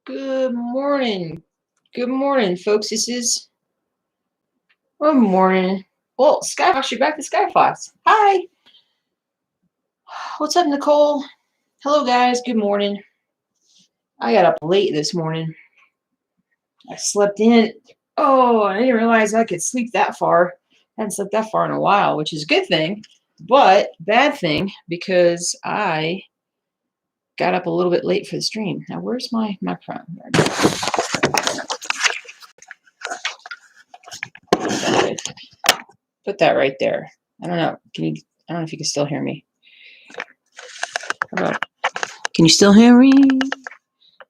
Good morning. Good morning, folks. Good morning. Well, Skyfox, you're back to Skyfox. Hi. What's up, Nicole? Hello, guys. Good morning. I got up late this morning. I slept in. Oh, I didn't realize I could sleep that far. I hadn't slept that far in a while, which is a good thing, but bad thing because I got up a little bit late for the stream. Now, where's my microphone? Put that right there. I don't know. I don't know if you can still hear me. How about, can you still hear me?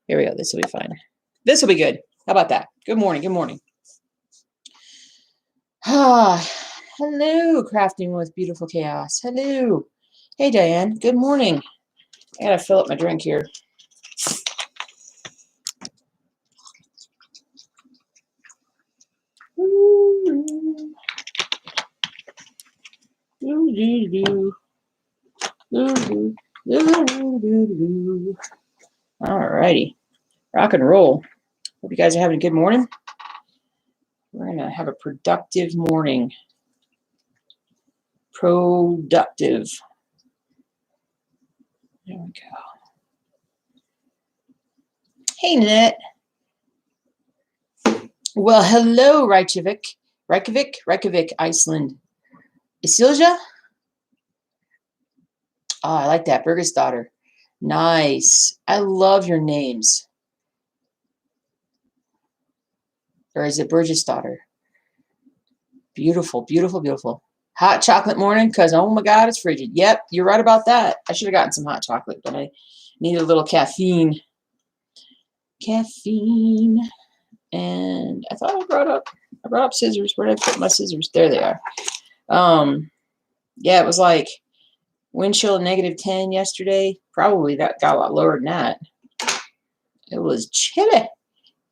Here we go. This will be fine. This will be good. How about that? Good morning. Good morning. Hello, Crafting with Beautiful Chaos. Hello. Hey, Diane. Good morning. I gotta fill up my drink here. All righty. Rock and roll. Hope you guys are having a good morning. We're going to have a productive morning. Productive. There we go. Hey, Nanette. Well, hello, Reykjavik, Iceland. Isilja? Oh, I like that. Burgess daughter. Nice. I love your names. Or is it Burgess daughter? Beautiful, beautiful, beautiful. Hot chocolate morning because, oh my God, it's frigid. Yep, you're right about that. I should have gotten some hot chocolate, but I needed a little caffeine. And I thought I brought up scissors. Where did I put my scissors? There they are. Yeah, it was like wind chill -10 yesterday. Probably that got a lot lower than that. It was chilly.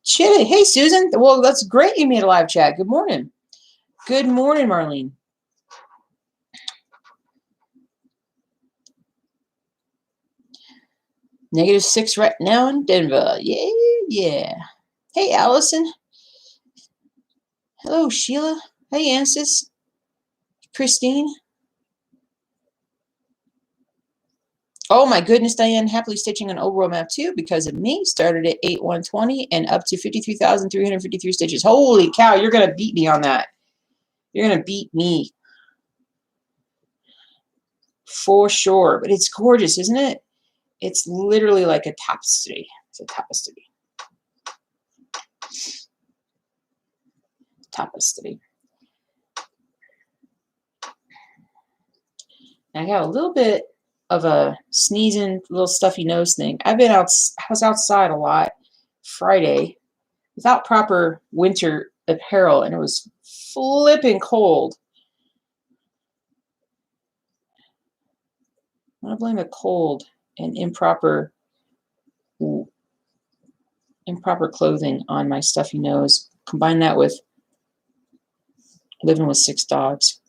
Chilly. Hey, Susan. Well, that's great you made a live chat. Good morning. Good morning, Marlene. -6 right now in Denver. Yeah, yeah. Hey, Allison. Hello, Sheila. Hey, Ansis. Christine. Oh my goodness, Diane, happily stitching an overall map too because of me. Started at 8,120 and up to 53,353 stitches. Holy cow, you're going to beat me on that. You're going to beat me. For sure. But it's gorgeous, isn't it? It's literally like a tapestry. It's a tapestry. Tapestry. I got a little bit of a sneezing, little stuffy nose thing. I was outside a lot Friday without proper winter apparel, and it was flipping cold. I'm going to blame the cold and improper clothing on my stuffy nose. Combine that with living with 6 dogs.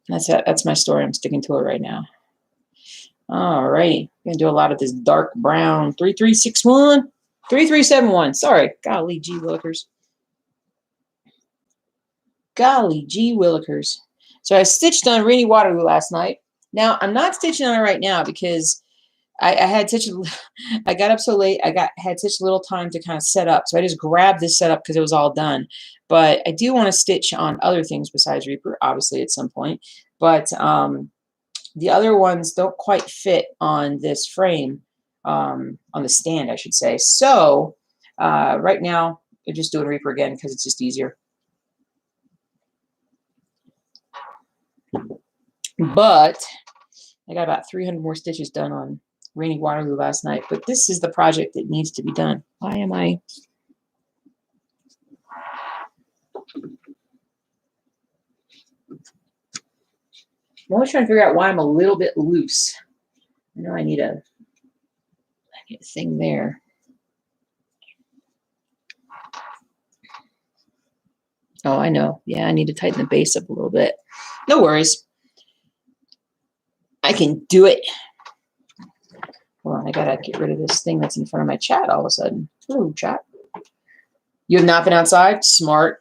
That's my story. I'm sticking to it right now. All righty. I'm going to do a lot of this dark brown. 3361. 3371. Sorry. Golly gee willikers. Golly gee willikers. So I stitched on Rainy Waterloo last night. Now, I'm not stitching on it right now because I got up so late. Had such little time to kind of set up. So I just grabbed this setup because it was all done. But I do want to stitch on other things besides Reaper, obviously, at some point. But the other ones don't quite fit on this frame, on the stand, I should say. So right now, I'm just doing Reaper again because it's just easier. But I got about 300 more stitches done on Rainy Waterloo last night. But this is the project that needs to be done. Why am I... I'm always trying to figure out why I'm a little bit loose. I know I need a thing there. Oh, I know. Yeah, I need to tighten the base up a little bit. No worries. I can do it. Hold on, I gotta get rid of this thing that's in front of my chat all of a sudden. Hello, chat. You have not been outside? Smart.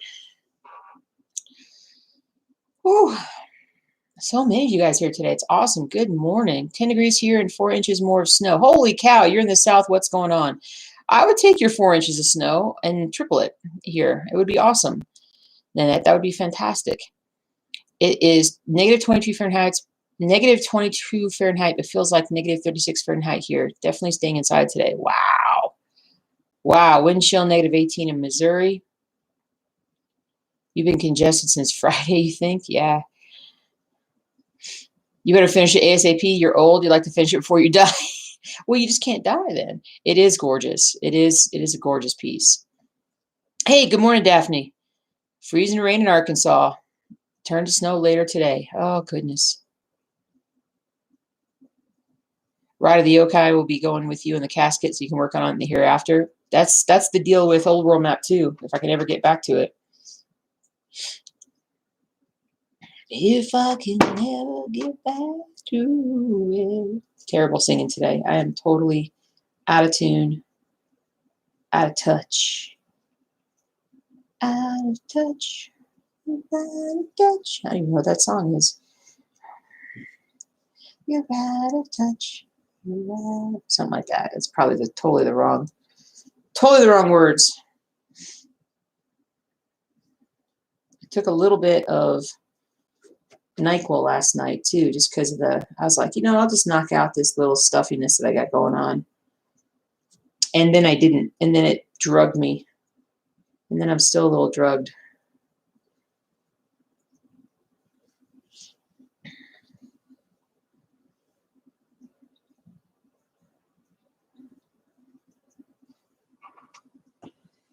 Whew. So many of you guys here today. It's awesome. Good morning. 10 degrees here and 4 inches more of snow. Holy cow, you're in the south. What's going on? I would take your 4 inches of snow and triple it here. It would be awesome. And that would be fantastic. It is negative 22 Fahrenheit. Negative 22 Fahrenheit. It feels like negative 36 Fahrenheit here. Definitely staying inside today. Wow. Wow. Wind chill negative 18 in Missouri. You've been congested since Friday, you think? Yeah. You better finish it ASAP. You're old. You like to finish it before you die. Well, you just can't die then. It is gorgeous. It is a gorgeous piece. Hey, good morning, Daphne. Freezing rain in Arkansas. Turn to snow later today. Oh, goodness. Ride of the Yokai will be going with you in the casket so you can work on it in the hereafter. That's the deal with Old World Map 2, if I can ever get back to it. If I can never get back to it. Terrible singing today. I am totally out of tune, out of touch. Out of touch. Out of touch. I don't even know what that song is. You're out of touch. Something like that. It's probably totally the wrong words. I took a little bit of NyQuil last night too, just because of I was like, I'll just knock out this little stuffiness that I got going on. And then I didn't. And then it drugged me. And then I'm still a little drugged.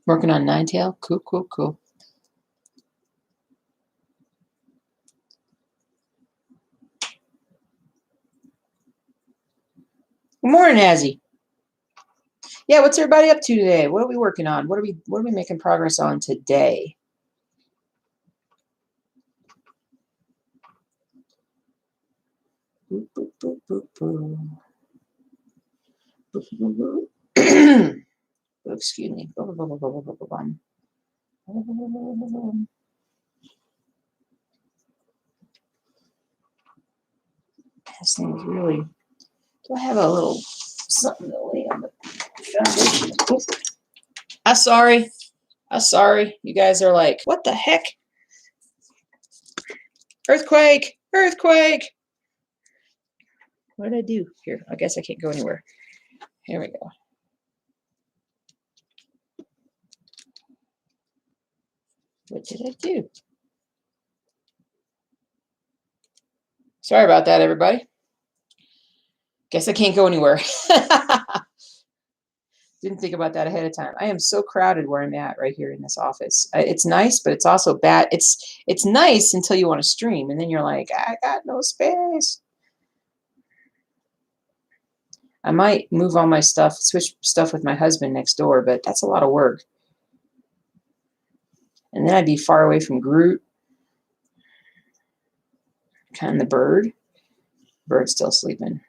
Working on Ninetail. Cool, cool, cool. Good morning, Azzy. Yeah, what's everybody up to today? What are we working on? What are we making progress on today? Boop, boop, boop, boop, boop. Boop, boop, boop. Excuse me. This thing is really. Do I have a little something to lay on the foundation? Oops. I'm sorry. You guys are like, what the heck? Earthquake! Earthquake! What did I do? Here, I guess I can't go anywhere. Here we go. What did I do? Sorry about that, everybody. Guess I can't go anywhere. Didn't think about that ahead of time. I am so crowded where I'm at right here in this office. It's nice, but it's also bad. It's nice until you want to stream, and then you're like, I got no space. I might move all my stuff, switch stuff with my husband next door, but that's a lot of work. And then I'd be far away from Groot. Kind of the bird. Bird's still sleeping.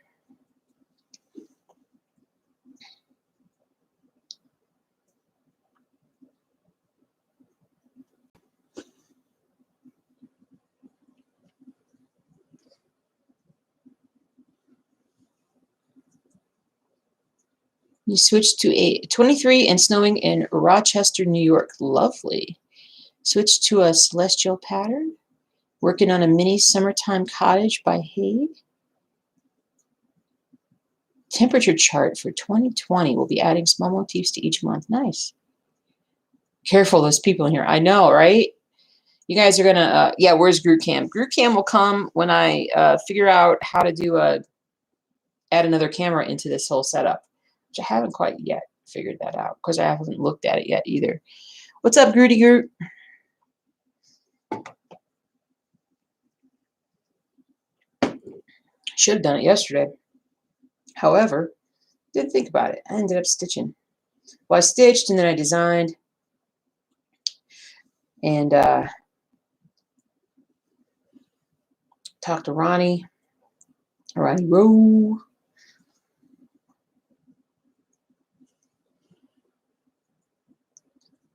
You switched to a 23 and snowing in Rochester, New York. Lovely. Switched to a celestial pattern. Working on a mini summertime cottage by Hague. Temperature chart for 2020. We'll be adding small motifs to each month. Nice. Careful, those people in here. I know, right? You guys are going to, yeah, where's Groot Cam? Groot Cam will come when I figure out how to add another camera into this whole setup, which I haven't quite yet figured that out because I haven't looked at it yet either. What's up, Grooty Groot? Should have done it yesterday. However, didn't think about it. I ended up stitching. Well, I stitched and then I designed. And talked to Ronnie Rowe.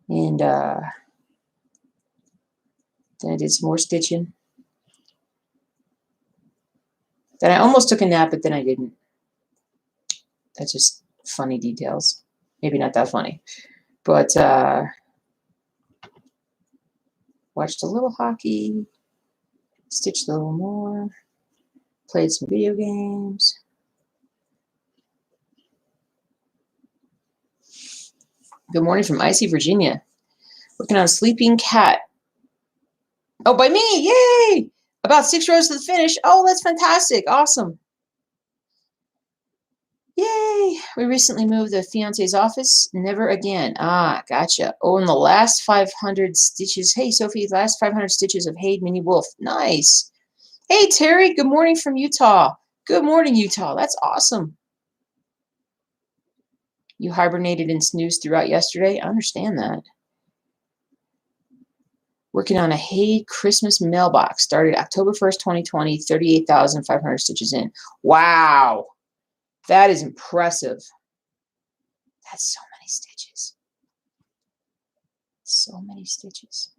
And then I did some more stitching. Then I almost took a nap, but then I didn't. That's just funny details. Maybe not that funny. But watched a little hockey, stitched a little more, played some video games. Good morning from Icy, Virginia. Working on Sleeping Cat. Oh, by me! Yay! About 6 rows to the finish. Oh, that's fantastic. Awesome. Yay! We recently moved the fiance's office. Never again. Ah, gotcha. Oh, and the last 500 stitches. Hey, Sophie, last 500 stitches of Hayed Mini Wolf. Nice. Hey, Terry. Good morning from Utah. Good morning, Utah. That's awesome. You hibernated and snoozed throughout yesterday. I understand that. Working on a Hayed Christmas mailbox. Started October 1st, 2020. 38,500 stitches in. Wow. That is impressive. That's so many stitches. So many stitches.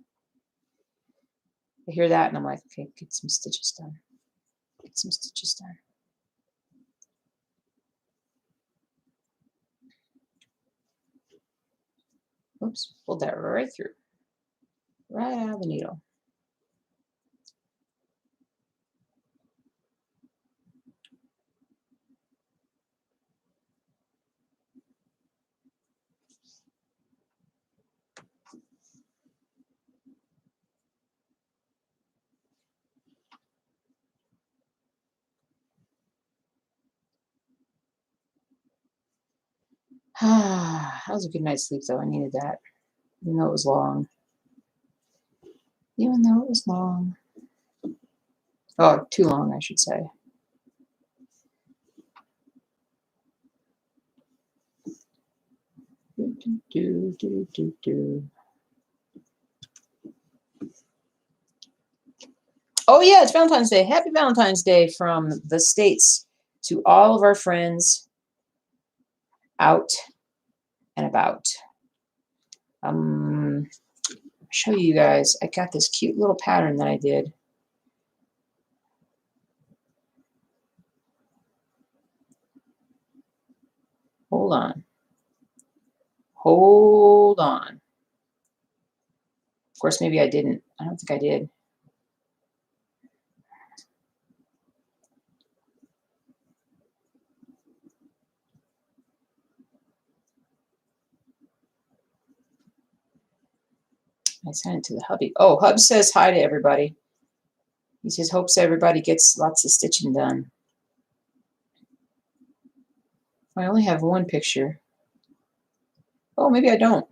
I hear that and I'm like, okay, get some stitches done. Get some stitches done. Oops, pulled that right through. Right out of the needle. That was a good night's sleep, though. I needed that, even though it was long. Even though it was long. Oh, too long, I should say. Oh, yeah, it's Valentine's Day. Happy Valentine's Day from the States to all of our friends out and about. I'll show you guys. I got this cute little pattern that I did. Hold on. Hold on. Of course, maybe I didn't. I don't think I did. I sent it to the hubby. Oh, Hub says hi to everybody. He says, hopes everybody gets lots of stitching done. I only have one picture. Oh, maybe I don't.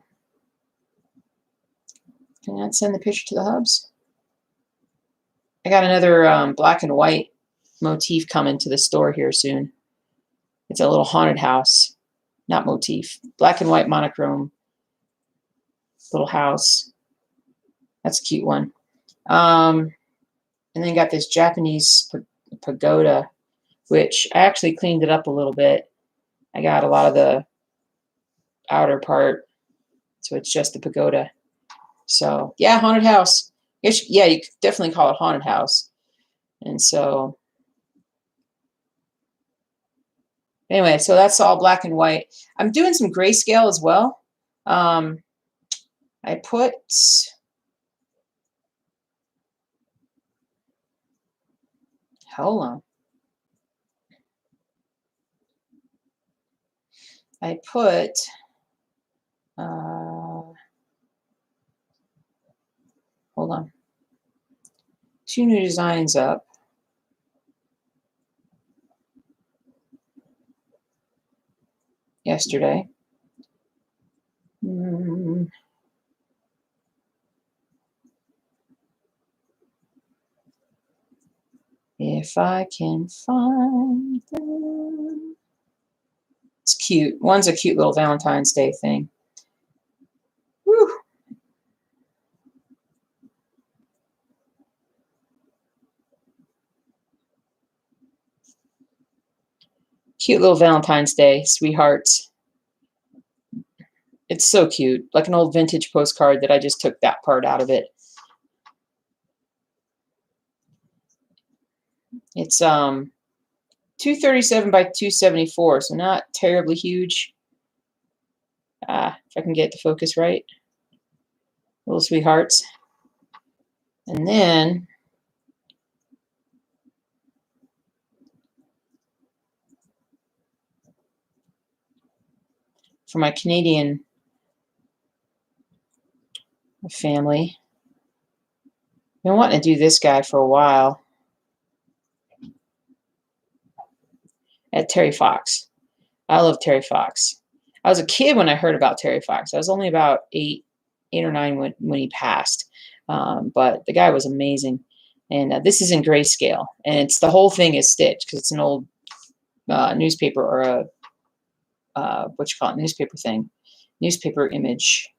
Can I not send the picture to the Hubs? I got another black and white motif coming to the store here soon. It's a little haunted house. Not motif. Black and white monochrome little house. That's a cute one. And then got this Japanese pagoda, which I actually cleaned it up a little bit. I got a lot of the outer part, so it's just the pagoda. So yeah, haunted house. Yeah, you could definitely call it haunted house. And so anyway, so that's all black and white. I'm doing some grayscale as well. I put hold on. I put hold on. 2 new designs up. Yesterday. If I can find them. It's cute. One's a cute little Valentine's Day thing. Whew. Cute little Valentine's Day, sweethearts. It's so cute, like an old vintage postcard that I just took that part out of it. It's 237 by 274, so not terribly huge. If I can get the focus right. Little sweethearts. And then for my Canadian family, I've been wanting to do this guy for a while. At Terry Fox. I love Terry Fox. I was a kid when I heard about Terry Fox. I was only about eight or nine when he passed. But the guy was amazing. And this is in grayscale. And it's the whole thing is stitched because it's an old newspaper or a, what you call it, newspaper thing. Newspaper image.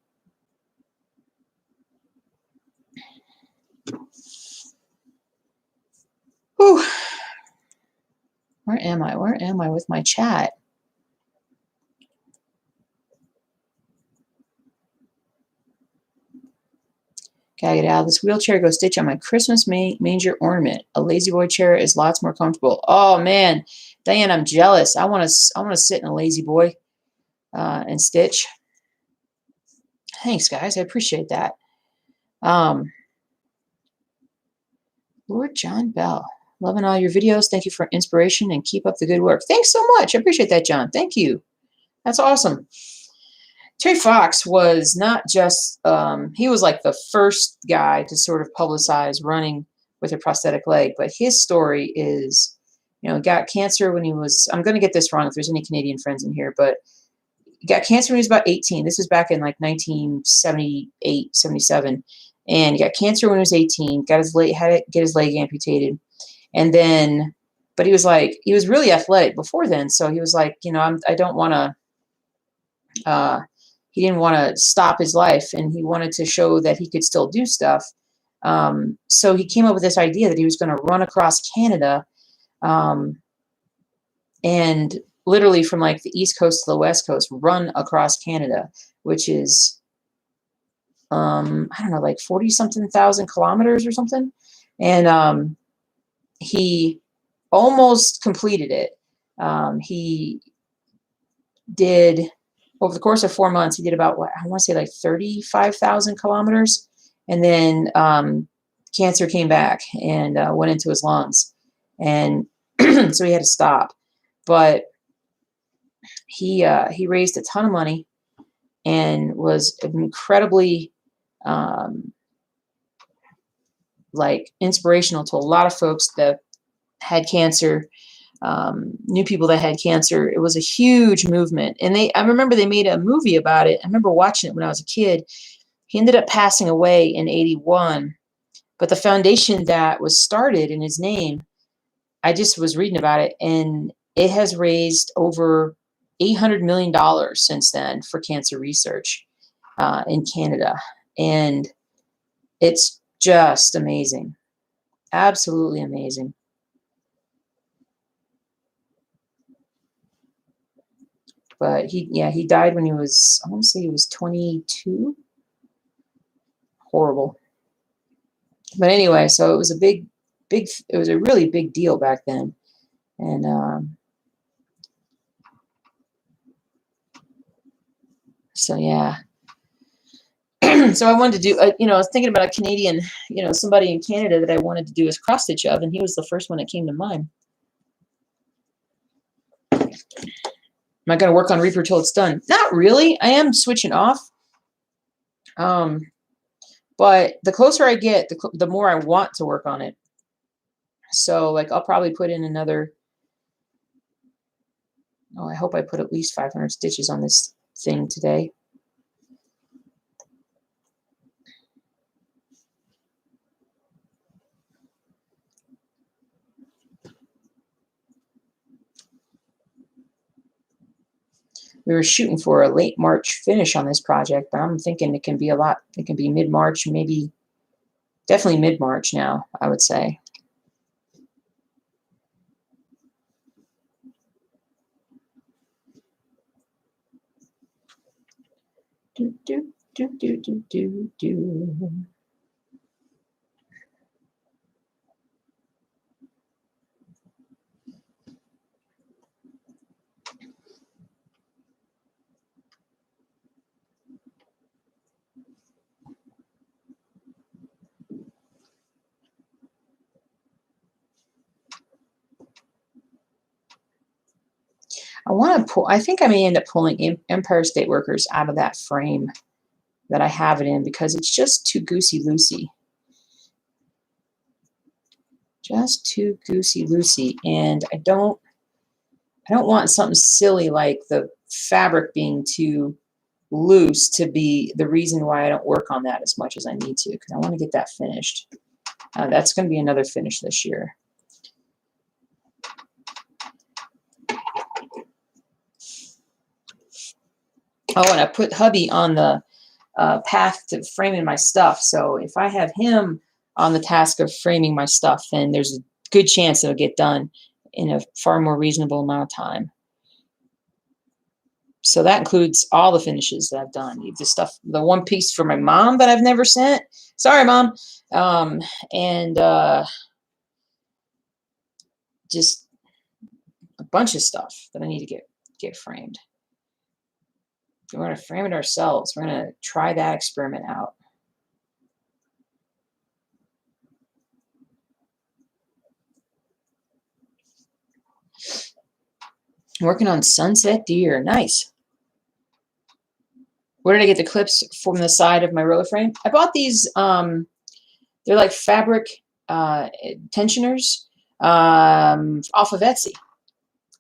Whew. Where am I? Where am I with my chat? Gotta get out of this wheelchair, go stitch on my Christmas manger ornament. A lazy boy chair is lots more comfortable. Oh man, Diane, I'm jealous. I want to sit in a lazy boy and stitch. Thanks, guys. I appreciate that. Lord John Bell, loving all your videos. Thank you for inspiration and keep up the good work. Thanks so much. I appreciate that, John. Thank you. That's awesome. Terry Fox was not just, he was like the first guy to sort of publicize running with a prosthetic leg, but his story is, you know, got cancer when he was, I'm going to get this wrong if there's any Canadian friends in here, but he got cancer when he was about 18. This is back in like 1978, 77. And he got cancer when he was 18, got his leg, had to get his leg amputated. And then, but he was like, he was really athletic before then. So he was like, you know, I don't want to, he didn't want to stop his life and he wanted to show that he could still do stuff. So he came up with this idea that he was going to run across Canada and literally from like the East Coast to the West Coast, run across Canada, which is, I don't know, like 40 something thousand kilometers or something. And he almost completed it. He did, over the course of 4 months, he did about, what, I want to say like 35,000 kilometers. And then cancer came back and went into his lungs. And so he had to stop. But he raised a ton of money and was incredibly like inspirational to a lot of folks that had cancer, knew people that had cancer. It was a huge movement. And I remember they made a movie about it. I remember watching it when I was a kid. He ended up passing away in 81. But the foundation that was started in his name, I just was reading about it, and it has raised over $800 million since then for cancer research in Canada. And it's just amazing. Absolutely amazing. But he died when he was, I want to say he was 22. Horrible. But anyway, so it was it was a really big deal back then. And so, yeah. So I wanted to do, you know, I was thinking about a Canadian, you know, somebody in Canada that I wanted to do his cross stitch of, and he was the first one that came to mind. Am I going to work on Reaper till it's done? Not really. I am switching off. But the closer I get, the more I want to work on it. So, like, I'll probably put in another, oh, I hope I put at least 500 stitches on this thing today. We were shooting for a late March finish on this project, but I'm thinking it can be it can be mid-March, maybe, definitely mid-March now, I would say. Do, do, do, do, do, do, do. I want to pull, I think I may end up pulling Empire State Workers out of that frame that I have it in because it's just too goosey-loosey. Just too goosey-loosey. And I don't want something silly like the fabric being too loose to be the reason why I don't work on that as much as I need to, because I want to get that finished. That's going to be another finish this year. Oh, and I put hubby on the path to framing my stuff. So if I have him on the task of framing my stuff, then there's a good chance it'll get done in a far more reasonable amount of time. So that includes all the finishes that I've done. The stuff, the one piece for my mom that I've never sent. Sorry, Mom. And just a bunch of stuff that I need to get framed. We're going to frame it ourselves. We're going to try that experiment out. Working on Sunset Deer. Nice. Where did I get the clips from the side of my roller frame? I bought these. They're like fabric tensioners off of Etsy.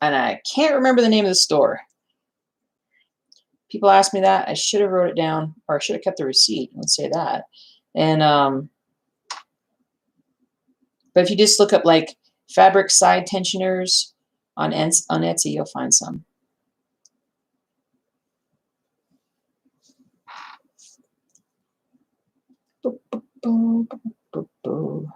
And I can't remember the name of the store. People ask me that. I should have wrote it down, or I should have kept the receipt. Let's say that. And but if you just look up like fabric side tensioners on Etsy, you'll find some. Boop, boop, boop, boop, boop.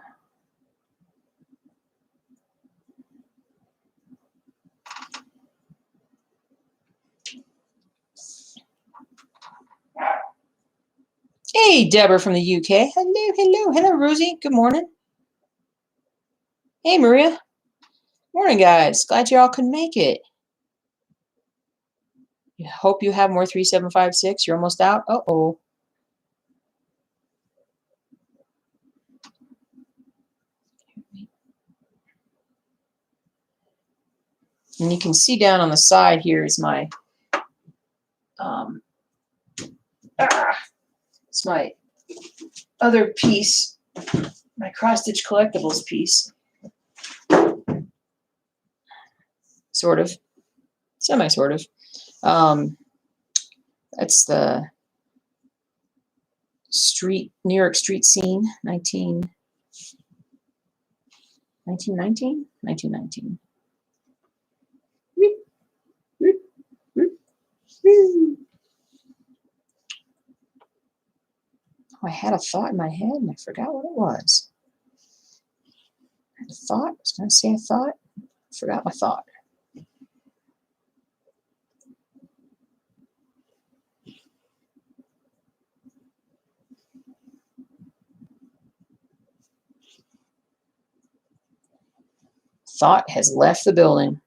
Hey, Deborah from the UK. Hello, hello, hello, Rosie. Good morning. Hey, Maria. Morning, guys. Glad you all could make it. Hope you have more 3756. You're almost out. Uh-oh. And you can see down on the side here is my it's my other piece, my cross-stitch collectibles piece. Sort of. Semi-sort of. That's the New York street scene, 1919? 1919. Oh, I had a thought in my head and I forgot what it was. I had a thought. I was going to say a thought. I forgot my thought. Thought has left the building.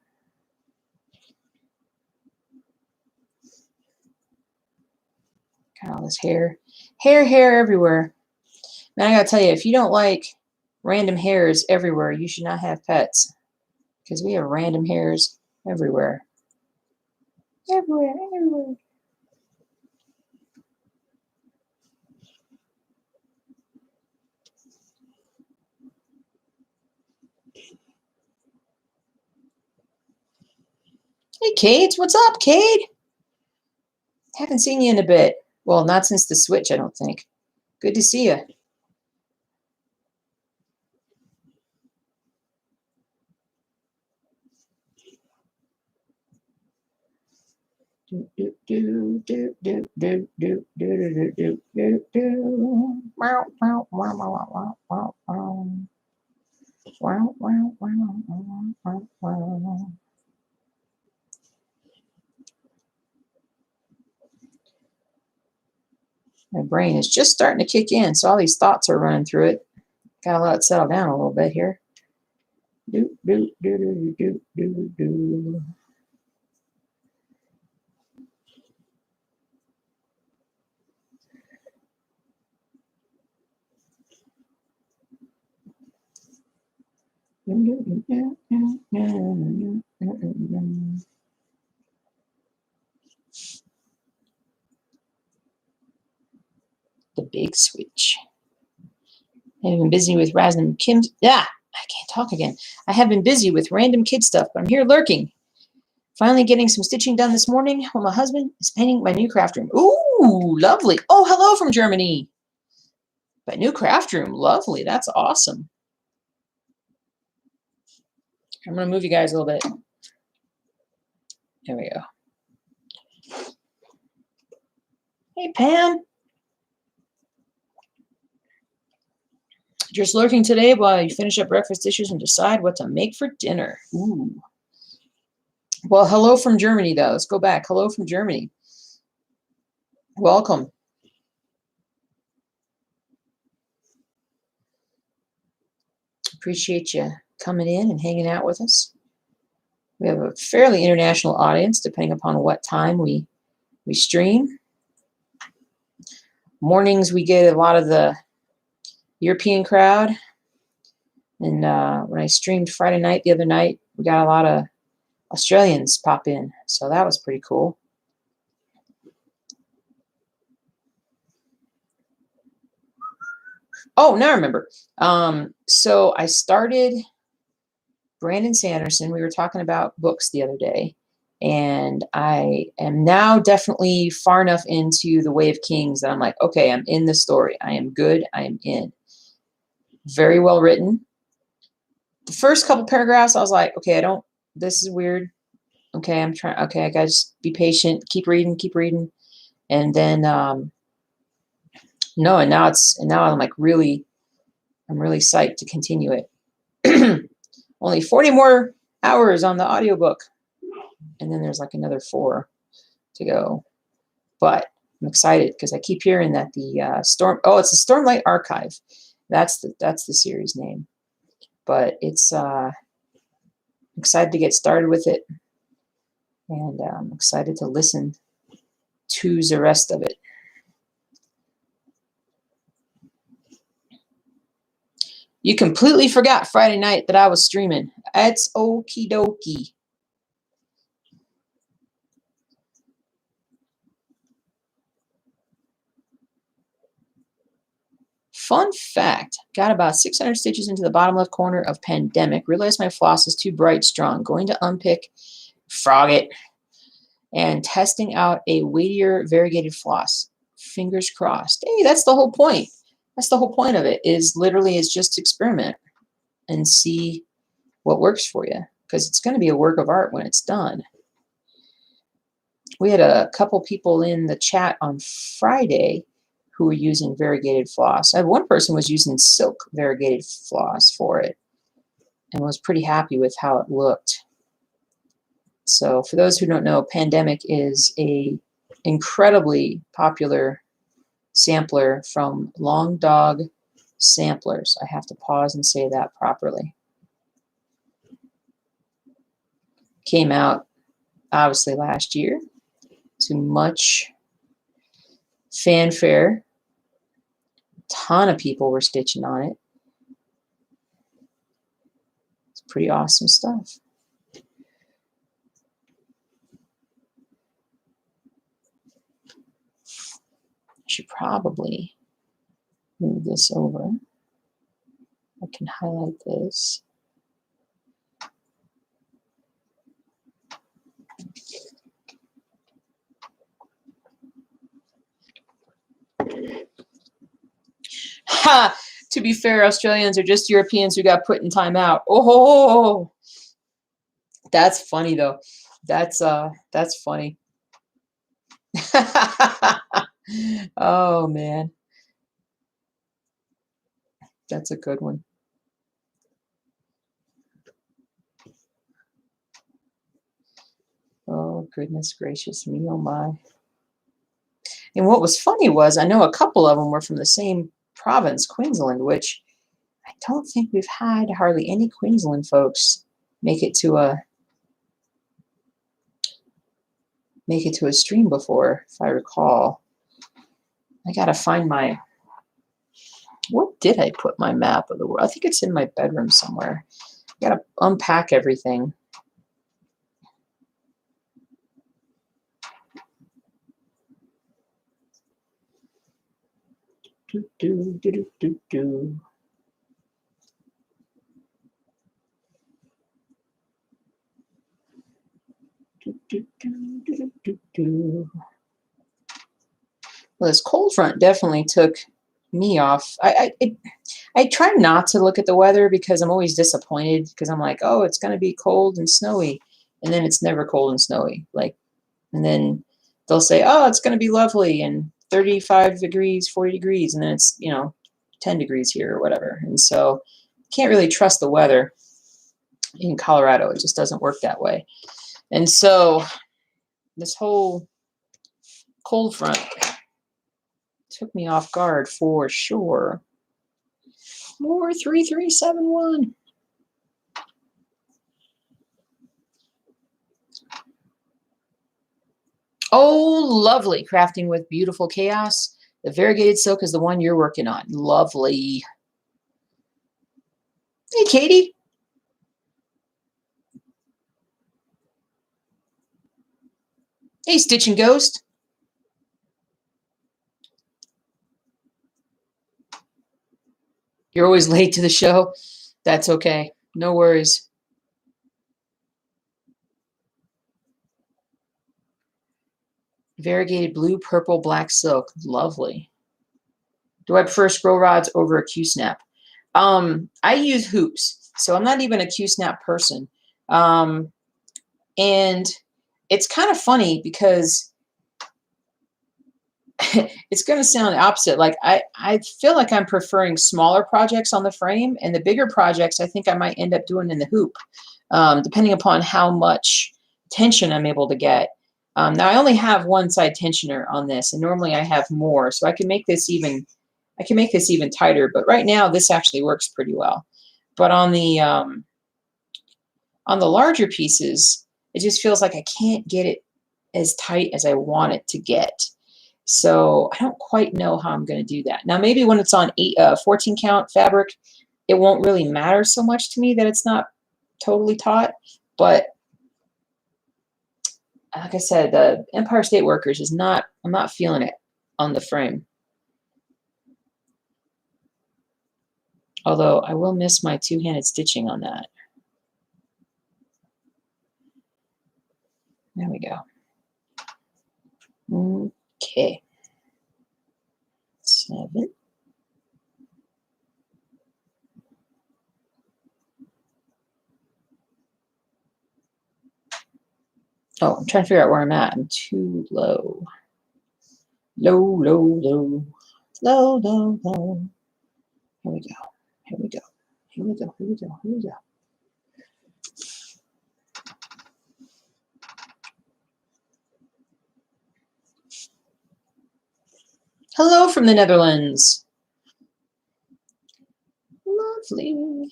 Got all this hair everywhere. Now I gotta tell you, if you don't like random hairs everywhere, you should not have pets, because we have random hairs everywhere. Everywhere. Hey, Cade, what's up, Cade? Haven't seen you in a bit. Well, not since the Switch, I don't think. Good to see you. My brain is just starting to kick in, so all these thoughts are running through it. Gotta let it settle down a little bit here. Do, do, do, do, do, do, do. The big switch. I've been busy with random Kim. I can't talk again. I have been busy with random kid stuff, but I'm here lurking. Finally getting some stitching done this morning while my husband is painting my new craft room. Ooh, lovely. Oh, hello from Germany. My new craft room. Lovely. That's awesome. I'm going to move you guys a little bit. There we go. Hey, Pam. Just lurking today while you finish up breakfast dishes and decide what to make for dinner. Ooh. Well, hello from Germany, though. Let's go back. Hello from Germany. Welcome. Appreciate you coming in and hanging out with us. We have a fairly international audience, depending upon what time we stream. Mornings, we get a lot of the European crowd. And when I streamed Friday night the other night, we got a lot of Australians pop in. So that was pretty cool. Oh, now I remember. So I started Brandon Sanderson. We were talking about books the other day. And I am now definitely far enough into The Way of Kings that I'm like, okay, I'm in the story. I am good. I am in. Very well written. The first couple paragraphs, I was like, okay, this is weird. Okay, I gotta just be patient, keep reading. And then, and now I'm like I'm really psyched to continue it. Only 40 more hours on the audiobook. And then there's like another 4 to go. But I'm excited because I keep hearing that the it's the Stormlight Archive. That's the series name. But it's excited to get started with it. And I'm excited to listen to the rest of it. You completely forgot Friday night that I was streaming. It's okie dokie. Fun fact, got about 600 stitches into the bottom left corner of Pandemic. Realized my floss is too bright strong. Going to unpick, frog it, and testing out a weightier variegated floss. Fingers crossed. Hey, that's the whole point. That's the whole point of it, is just experiment and see what works for you, because it's going to be a work of art when it's done. We had a couple people in the chat on Friday who were using variegated floss. I had one person was using silk variegated floss for it and was pretty happy with how it looked. So for those who don't know, Pandemic is a incredibly popular sampler from Long Dog Samplers. I have to pause and say that properly. Came out obviously last year to much fanfare. A ton of people were stitching on it. It's pretty awesome stuff. I should probably move this over. I can highlight this. Ha! To be fair, Australians are just Europeans who got put in timeout. Oh, that's funny though. That's funny. Oh man, that's a good one. Oh goodness gracious me! Oh my. And what was funny was I know a couple of them were from the same province, Queensland, which I don't think we've had hardly any Queensland folks make it to a stream before, if I recall. I gotta find my, what did I put my map of the world? I think it's in my bedroom somewhere. I gotta unpack everything. Do, do, do, do, do, do. Do, do, do, do, do, do. Well, this cold front definitely took me off. I try not to look at the weather because I'm always disappointed because I'm like, oh, it's going to be cold and snowy, and then it's never cold and snowy. Like, and then they'll say, oh, it's going to be lovely and 35 degrees, 40 degrees, and then it's 10 degrees here or whatever. And so, can't really trust the weather in Colorado. It just doesn't work that way. And so, this whole cold front took me off guard for sure. More 3371. Oh, lovely. Crafting with beautiful chaos. The variegated silk is the one you're working on. Lovely. Hey, Katie. Hey, Stitch and Ghost. You're always late to the show. That's okay. No worries. Variegated blue, purple, black silk. Lovely. Do I prefer scroll rods over a Q-snap? I use hoops, so I'm not even a Q-snap person. And it's kind of funny because it's going to sound opposite. Like I feel like I'm preferring smaller projects on the frame, and the bigger projects I think I might end up doing in the hoop, depending upon how much tension I'm able to get. Now I only have one side tensioner on this, and normally I have more, so I can make this even tighter. But right now this actually works pretty well. But on the larger pieces, it just feels like I can't get it as tight as I want it to get. So I don't quite know how I'm going to do that. Now, maybe when it's on 14 count fabric, it won't really matter so much to me that it's not totally taut. But like I said, the Empire State Workers is not, I'm not feeling it on the frame. Although I will miss my two-handed stitching on that. There we go. Okay. 7. Oh, I'm trying to figure out where I'm at. I'm too low. Low, low, low. Low, low, low. Here we go. Here we go. Here we go. Here we go. Here we go. Hello from the Netherlands. Lovely.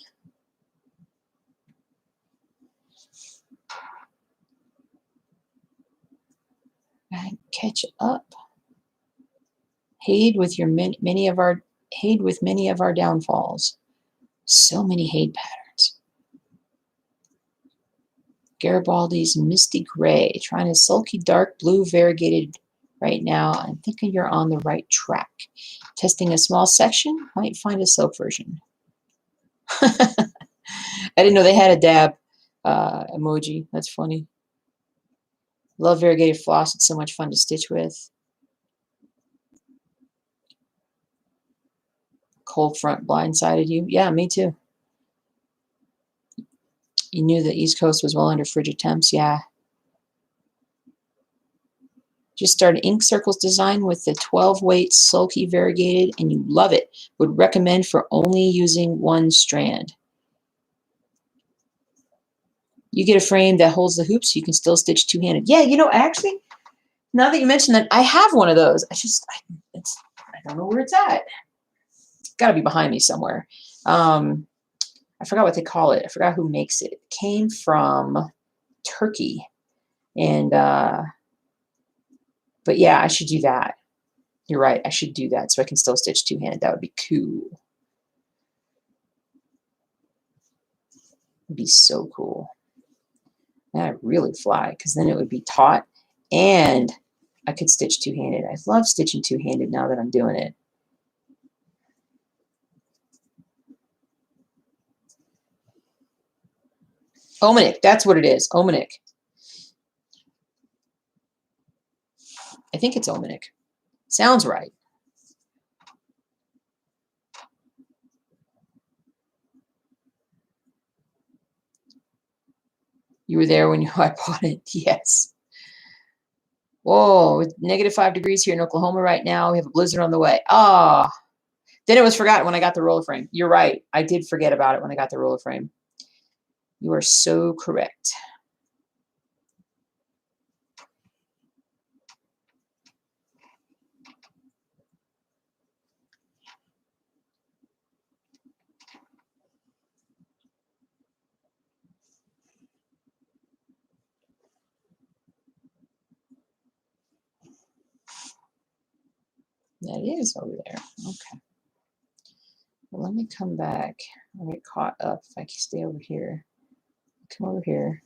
And catch up. Hade with many of our downfalls. So many Hade patterns. Garibaldi's Misty Gray, trying a sulky dark blue variegated right now. I'm thinking you're on the right track. Testing a small section, might find a silk version. I didn't know they had a dab emoji. That's funny. Love variegated floss. It's so much fun to stitch with. Cold front blindsided you. Yeah, me too. You knew the East Coast was well under frigid temps. Yeah. Just started ink circles design with the 12 weight sulky variegated, and you love it. Would recommend for only using one strand. You get a frame that holds the hoops, so you can still stitch two-handed. Yeah, actually, Now that you mention that, I have one of those. I don't know where it's at. It's got to be behind me somewhere. I forgot what they call it. I forgot who makes it. It came from Turkey. And, but yeah, I should do that. You're right. I should do that so I can still stitch two-handed. That would be cool. It'd be so cool. That'd really fly because then it would be taut and I could stitch two-handed. I love stitching two-handed now that I'm doing it. Omanic, that's what it is. Omanic. I think it's Omanic. Sounds right. You were there when I bought it. Yes. Whoa, it's -5 degrees here in Oklahoma right now. We have a blizzard on the way. Ah, then it was forgotten when I got the roller frame. You're right. I did forget about it when I got the roller frame. You are so correct. That is over there. Okay. Well, let me come back. I'll get caught up if I can stay over here. Come over here.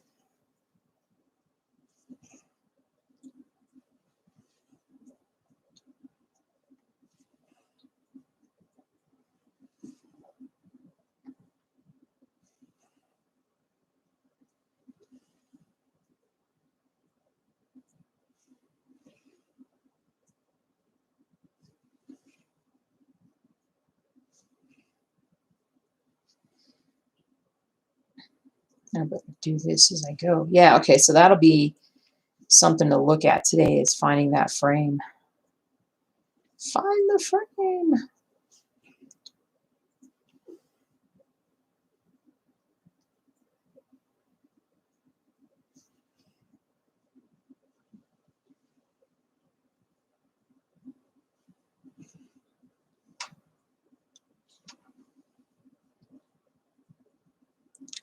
I'm going to do this as I go. Yeah, okay, so that'll be something to look at today is finding that frame. Find the frame.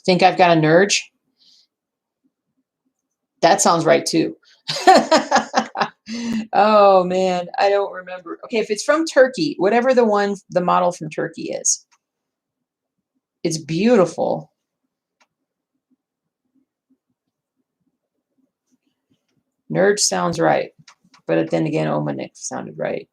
Think I've got a nurge? That sounds right too. Oh man, I don't remember. Okay, if it's from Turkey, whatever the model from Turkey is, it's beautiful. Nurge sounds right, but then again, Omanik sounded right.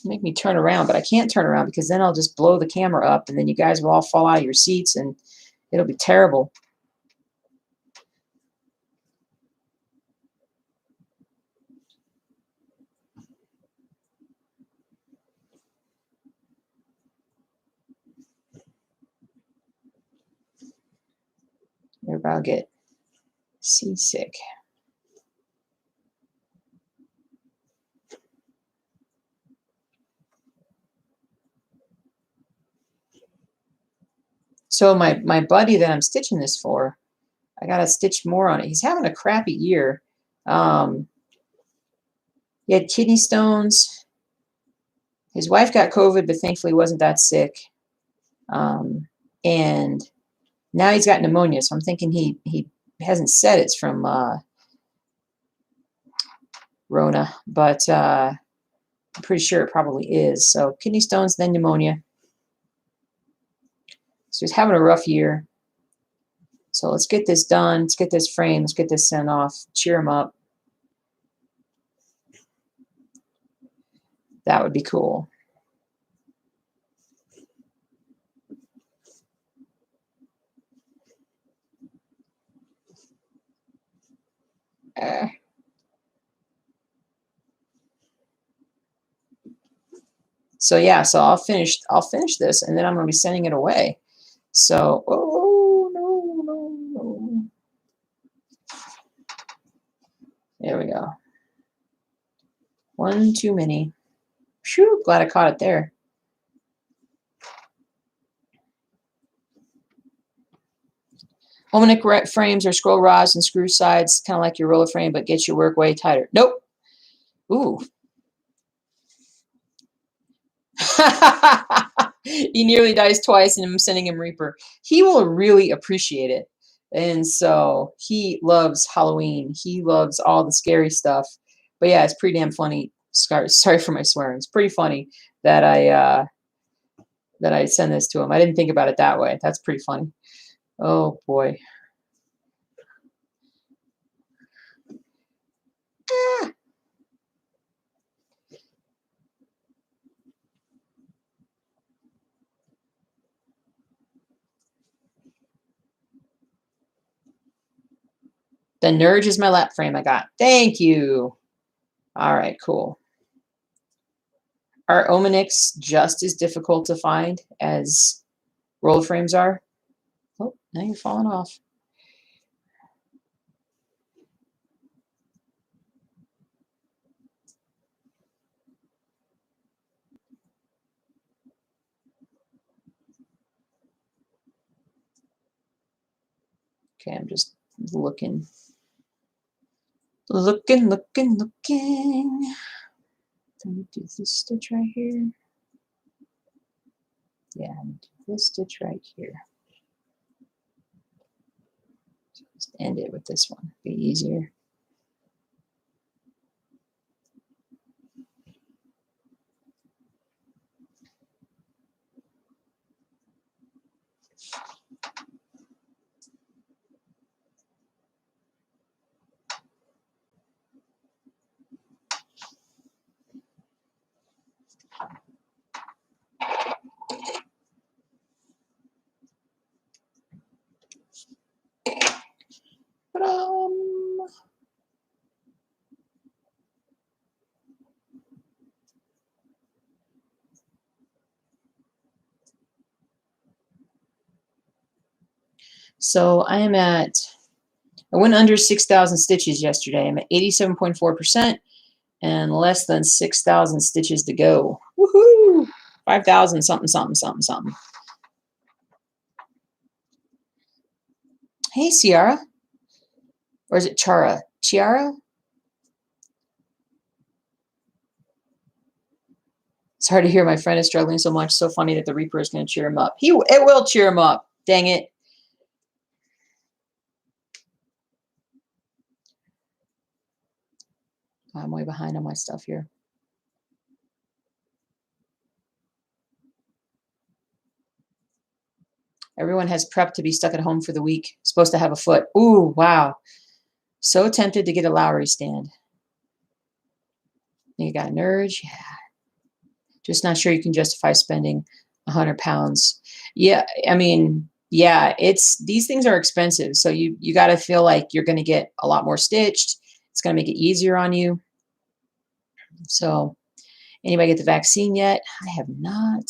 Make me turn around, but I can't turn around because then I'll just blow the camera up and then you guys will all fall out of your seats and it'll be terrible. Everybody will get seasick. So my buddy that I'm stitching this for, I got to stitch more on it. He's having a crappy year. He had kidney stones. His wife got COVID, but thankfully wasn't that sick. And now he's got pneumonia. So I'm thinking he hasn't said it's from Rona, but I'm pretty sure it probably is. So kidney stones, then pneumonia. So he's having a rough year. So let's get this done. Let's get this framed. Let's get this sent off. Cheer him up. That would be cool. So yeah, so I'll finish this and then I'm going to be sending it away. So, oh no. There we go. One too many. Phew, glad I caught it there. Omnic frames are scroll rods and screw sides, kind of like your roller frame, but gets your work way tighter. Nope. Ooh. He nearly dies twice, and I'm sending him Reaper. He will really appreciate it. And so he loves Halloween. He loves all the scary stuff. But yeah, it's pretty damn funny. Sorry for my swearing. It's pretty funny that I send this to him. I didn't think about it that way. That's pretty funny. Oh boy. Ah. The Nurge is my lap frame I got. Thank you. All right, cool. Are Omnics just as difficult to find as roller frames are? Oh, now you're falling off. Okay, I'm just looking. Looking. Let me do this stitch right here. Yeah, I'm do this stitch right here. Just end it with this one. Be easier. But so I went under 6,000 stitches yesterday. I'm at 87.4% and less than 6,000 stitches to go. Woohoo! 5,000 something. Hey, Ciara. Or is it Chara? Chiara? It's hard to hear my friend is struggling so much. So funny that the Reaper is going to cheer him up. It will cheer him up. Dang it. I'm way behind on my stuff here. Everyone has prepped to be stuck at home for the week. Supposed to have a foot. Ooh, wow. So tempted to get a Lowry stand. You got a Nurge. Yeah. Just not sure you can justify spending 100 pounds. Yeah, I mean, yeah, these things are expensive. So you got to feel like you're going to get a lot more stitched. It's going to make it easier on you. So anybody get the vaccine yet? I have not.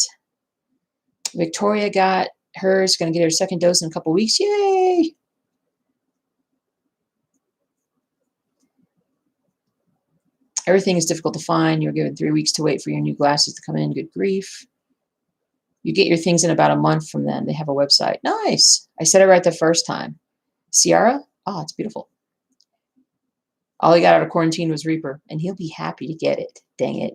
Victoria got hers, going to get her second dose in a couple weeks. Yay! Everything is difficult to find. You're given 3 weeks to wait for your new glasses to come in. Good grief. You get your things in about a month from them. They have a website. Nice. I said it right the first time. Ciara? Oh, it's beautiful. All he got out of quarantine was Reaper, and he'll be happy to get it. Dang it.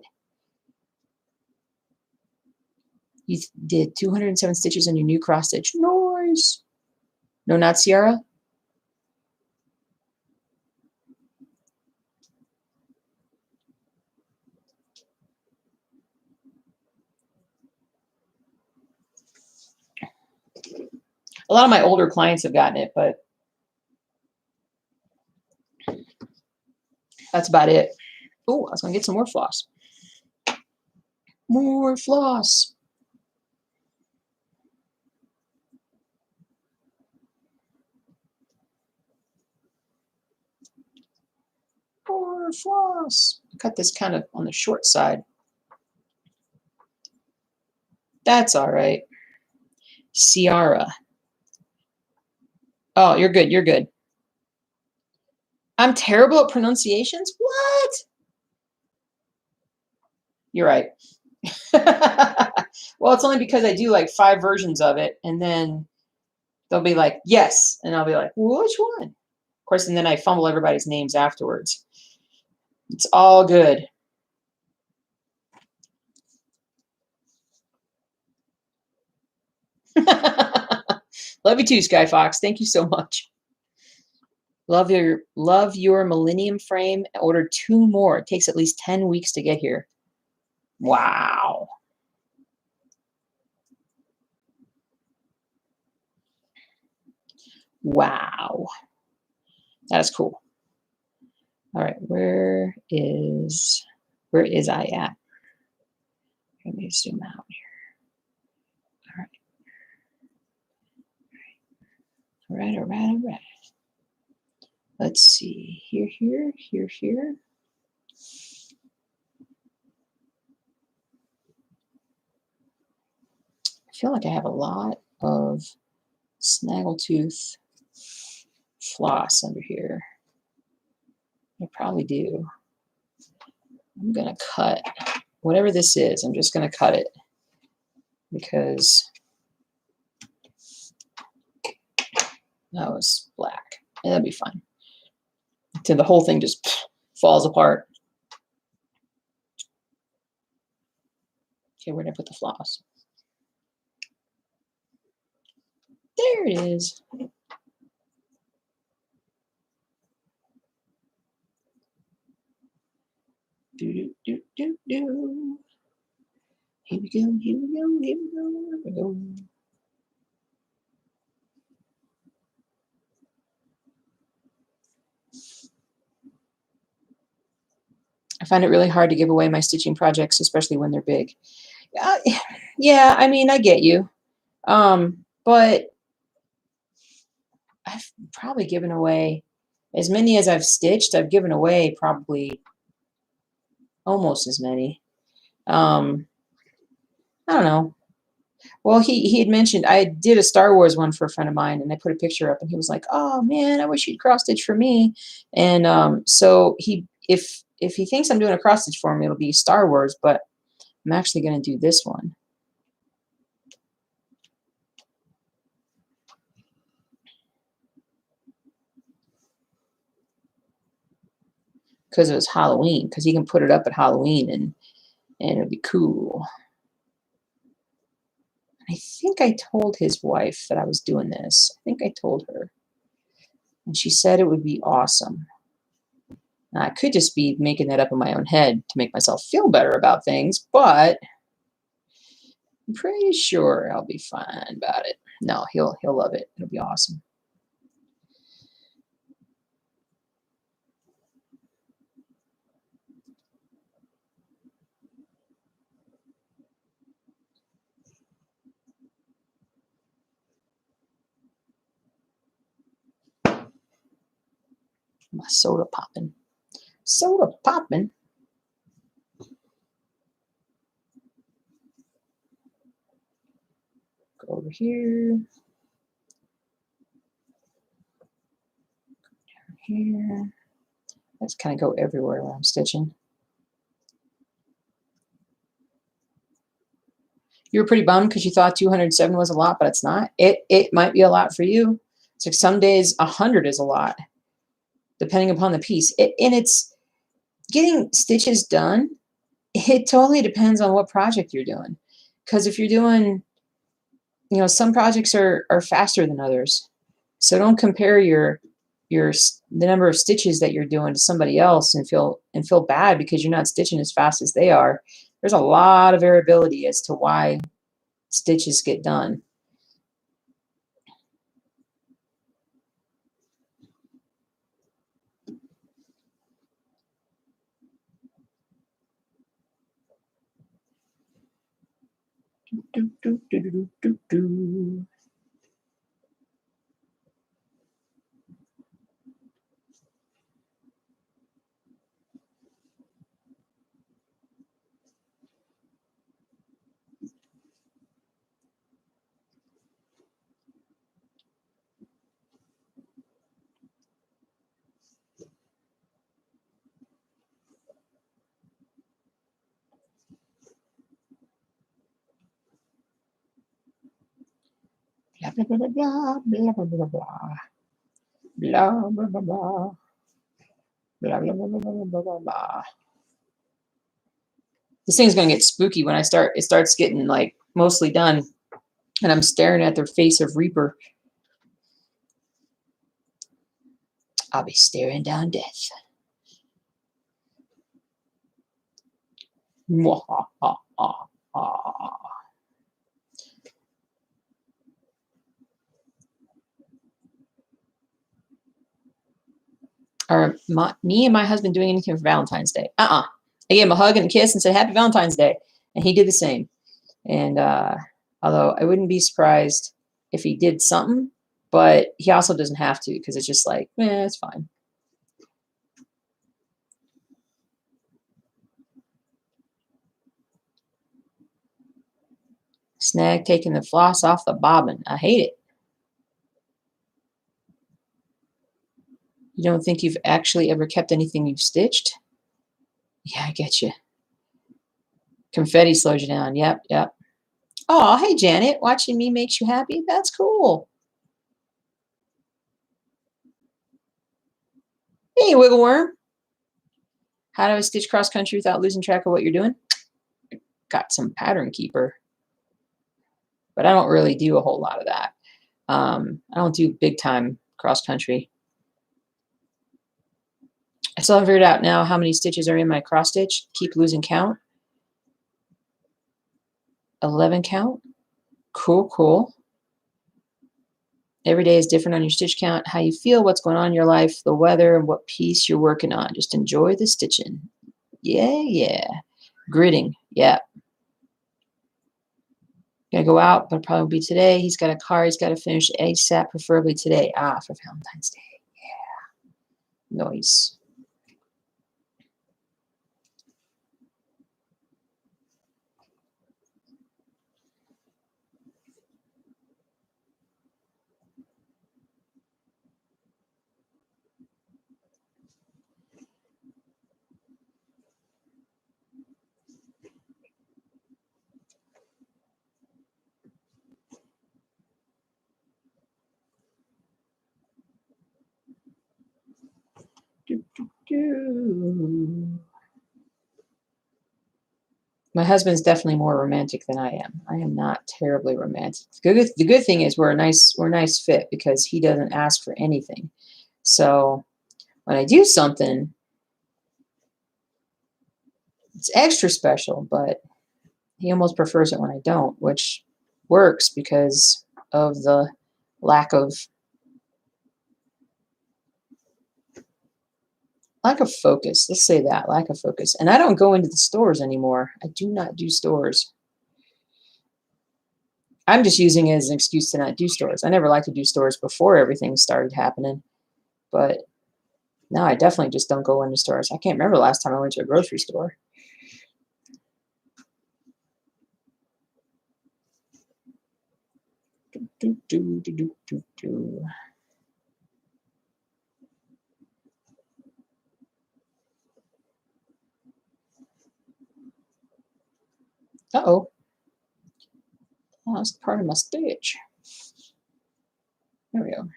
You did 207 stitches on your new cross stitch. Nice. No, not Ciara? A lot of my older clients have gotten it, but that's about it. Oh, I was going to get some more floss. More floss. More floss. Cut this kind of on the short side. That's all right. Ciara. Oh, you're good. You're good. I'm terrible at pronunciations? What? You're right. Well, it's only because I do like 5 versions of it, and then They'll be like, yes. And I'll be like, well, which one? Of course, and then I fumble everybody's names afterwards. It's all good. Love you too, Sky Fox. Thank you so much. Love your Millennium frame. Ordered 2 more. It takes at least 10 weeks to get here. Wow. Wow. That is cool. All right, where is I at? Let me zoom out here. All right. Let's see. Here. I feel like I have a lot of snaggletooth floss under here. I probably do. I'm going to cut whatever this is. I'm just going to cut it because that was black. Yeah, that'd be fine. Until the whole thing just falls apart. Okay, where did I put the floss? There it is. Do. Here we go. I find it really hard to give away my stitching projects, especially when they're big. Yeah, I mean, I get you. But I've probably given away as many as I've stitched. I've given away probably almost as many. I don't know. Well, he had mentioned I did a Star Wars one for a friend of mine, and I put a picture up, and he was like, "Oh man, I wish you'd cross stitch for me." And so if he thinks I'm doing a cross stitch for him, it'll be Star Wars, but I'm actually going to do this one because it was Halloween. Because he can put it up at Halloween, and it'll be cool. I think I told his wife that I was doing this. I think I told her. And she said it would be awesome. Now, I could just be making that up in my own head to make myself feel better about things, but I'm pretty sure I'll be fine about it. No, he'll love it. It'll be awesome. My soda popping. Soda popping. Go over here. Down here. Let's kind of go everywhere where I'm stitching. You were pretty bummed because you thought 207 was a lot, but it's not. It might be a lot for you. It's like some days 100 is a lot, depending upon the piece. And it's getting stitches done. It totally depends on what project you're doing. Because if you're doing, some projects are faster than others. So don't compare the number of stitches that you're doing to somebody else and feel bad because you're not stitching as fast as they are. There's a lot of variability as to why stitches get done. Do. blah, blah, blah, blah, blah, blah, blah, blah, blah, blah, blah. Blah, blah, blah, blah, blah, blah, blah, blah. This thing's gonna get spooky when it starts getting like mostly done, and I'm staring at their face of Reaper. I'll be staring down death. Are me and my husband doing anything for Valentine's Day? I gave him a hug and a kiss and said Happy Valentine's Day, and he did the same. And although I wouldn't be surprised if he did something, but he also doesn't have to, because it's just like, it's fine. Snag taking the floss off the bobbin. I hate it. You don't think you've actually ever kept anything you've stitched? Yeah, I get you. Confetti slows you down. Yep, yep. Oh, hey, Janet. Watching me makes you happy? That's cool. Hey, Wiggle Worm. How do I stitch cross country without losing track of what you're doing? Got some Pattern Keeper. But I don't really do a whole lot of that. I don't do big time cross country. I still haven't figured out now how many stitches are in my cross stitch. Keep losing count. 11 count. Cool, cool. Every day is different on your stitch count. How you feel, what's going on in your life, the weather, and what piece you're working on. Just enjoy the stitching. Yeah, yeah. Gridding. Yeah. Gonna go out, but probably be today. He's got a car he's got to finish ASAP, preferably today. For Valentine's Day. Yeah. Noise. My husband's definitely more romantic than I am. I am not terribly romantic. The good thing is we're a nice fit, because he doesn't ask for anything. So when I do something, it's extra special, but he almost prefers it when I don't, which works because of the lack of focus. Let's say that, lack of focus. And I don't go into the stores anymore. I do not do stores. I'm just using it as an excuse to not do stores. I never liked to do stores before everything started happening, but now I definitely just don't go into stores. I can't remember the last time I went to a grocery store. Uh-oh. That's part of my stitch. There we go.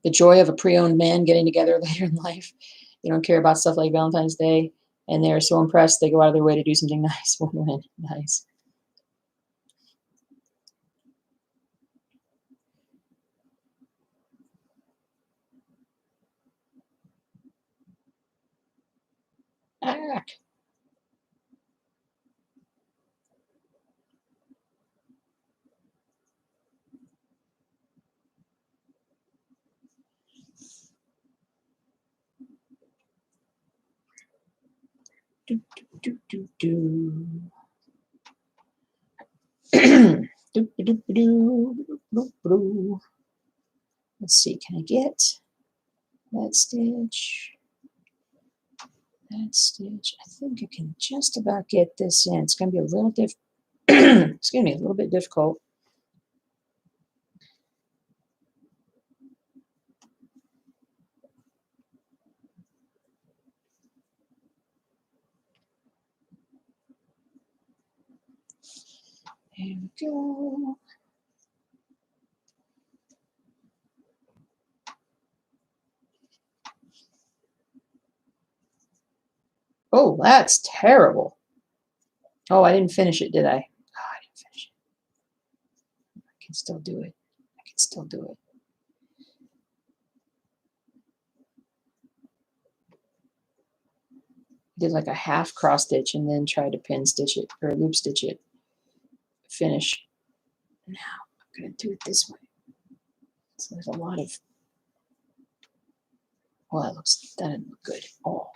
The joy of a pre-owned man getting together later in life. They don't care about stuff like Valentine's Day, and they're so impressed they go out of their way to do something nice. Win-win. Nice. Let's see, can I get that stitch? That stitch. I think I can just about get this in. It's going to be a little excuse me, a little bit difficult. Here we go. Oh, that's terrible. Oh, I didn't finish it, did I? Oh, I didn't finish it. I can still do it. I can still do it. Did like a half cross stitch and then tried to pin stitch it or loop stitch it. Finish. Now I'm going to do it this way. So there's a lot of, well, that doesn't look good. Oh.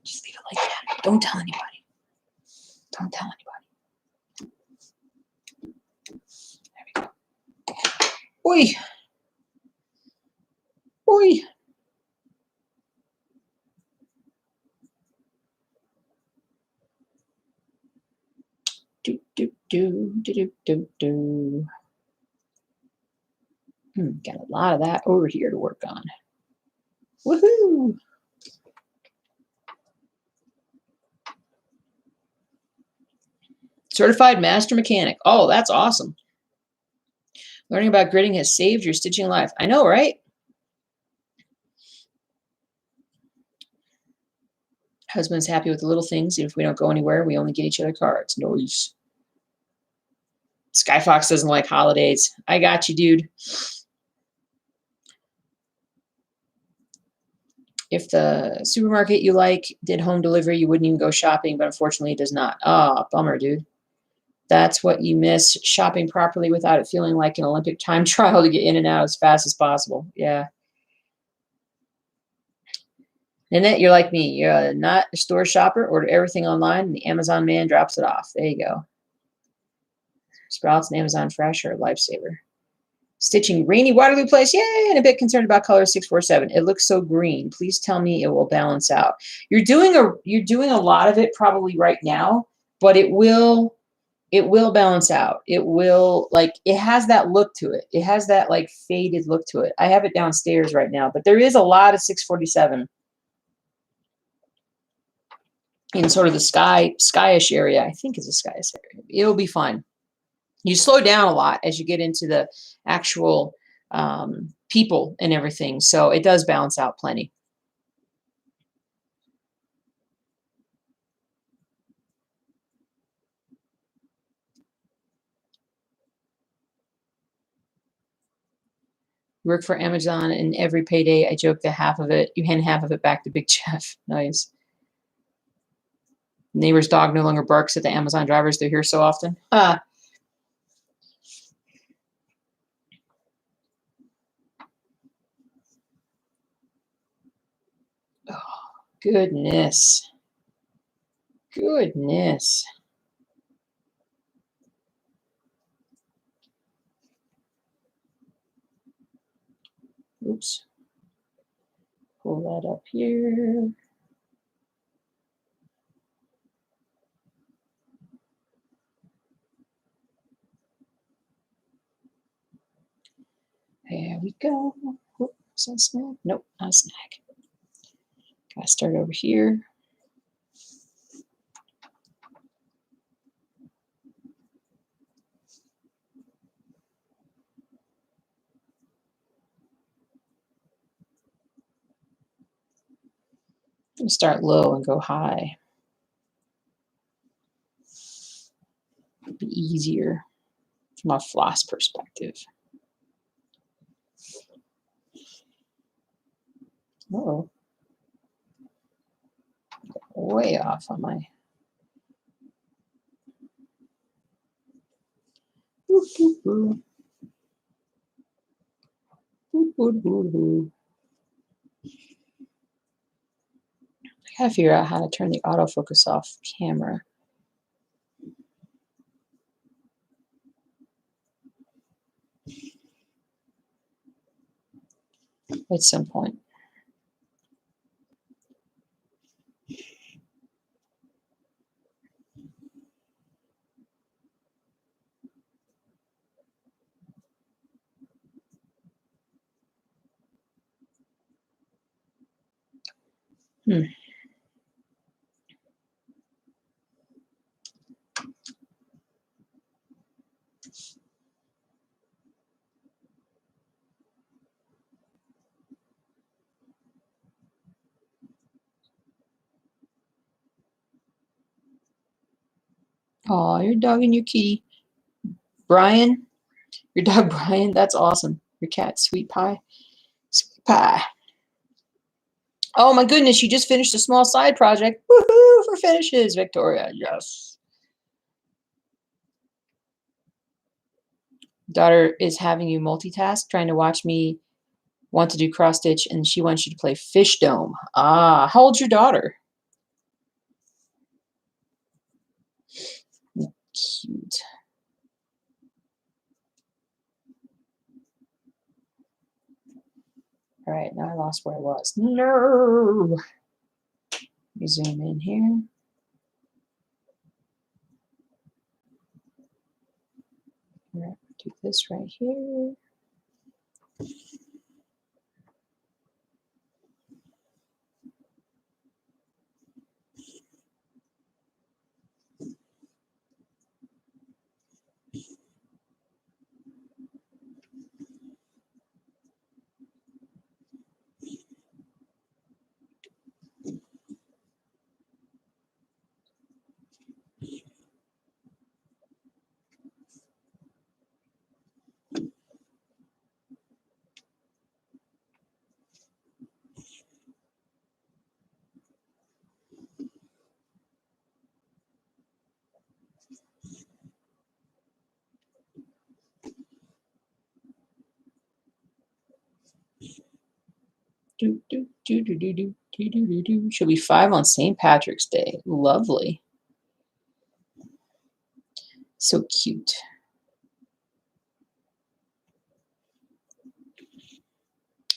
Just leave it like that. Don't tell anybody. Don't tell anybody. There we go. Oi. Oi. Do, do, do, do, do, do, do. Got a lot of that over here to work on. Woohoo! Certified Master Mechanic. Oh, that's awesome. Learning about gridding has saved your stitching life. I know, right? Husband's happy with the little things. If we don't go anywhere, we only get each other cards. Noise. Skyfox doesn't like holidays. I got you, dude. If the supermarket you like did home delivery, you wouldn't even go shopping, but unfortunately it does not. Oh, bummer, dude. That's what you miss, shopping properly without it feeling like an Olympic time trial to get in and out as fast as possible. Yeah. Nanette, you're like me. You're not a store shopper. Order everything online, and the Amazon man drops it off. There you go. Sprouts and Amazon Fresh are a lifesaver. Stitching rainy Waterloo place. Yay! And a bit concerned about color 647. It looks so green. Please tell me it will balance out. You're doing a lot of it probably right now, but it will balance out. It will, like, it has that look to it. It has that like faded look to it. I have it downstairs right now, but there is a lot of 647 in sort of the skyish area. I think it's a skyish area. It'll be fine. You slow down a lot as you get into the actual people and everything. So it does balance out plenty. Work for Amazon, and every payday I joke that half of it, you hand half of it back to Big Jeff. Nice. Neighbor's dog no longer barks at the Amazon drivers. They're here so often. Ah. Oh, goodness. Goodness. Oops. Pull that up here. There we go. Oh, is that a snag? Nope, not a snag. Gotta start over here. Start low and go high. It'd be easier from a floss perspective. Uh-oh. Way off on my. I gotta figure out how to turn the autofocus off camera. At some point. Hmm. Oh, your dog and your kitty. Brian, your dog Brian, that's awesome. Your cat, Sweet Pie. Sweet Pie. Oh my goodness, you just finished a small side project. Woohoo for finishes, Victoria. Yes. Daughter is having you multitask, trying to watch me want to do cross stitch, and she wants you to play fish dome. Ah, how old's your daughter? Cute. All right, now I lost where I was. No. Let me zoom in here. All right, do this right here. Do, do, do, do, do, do, do, do, do, do. She'll be 5 on St. Patrick's Day. Lovely. So cute.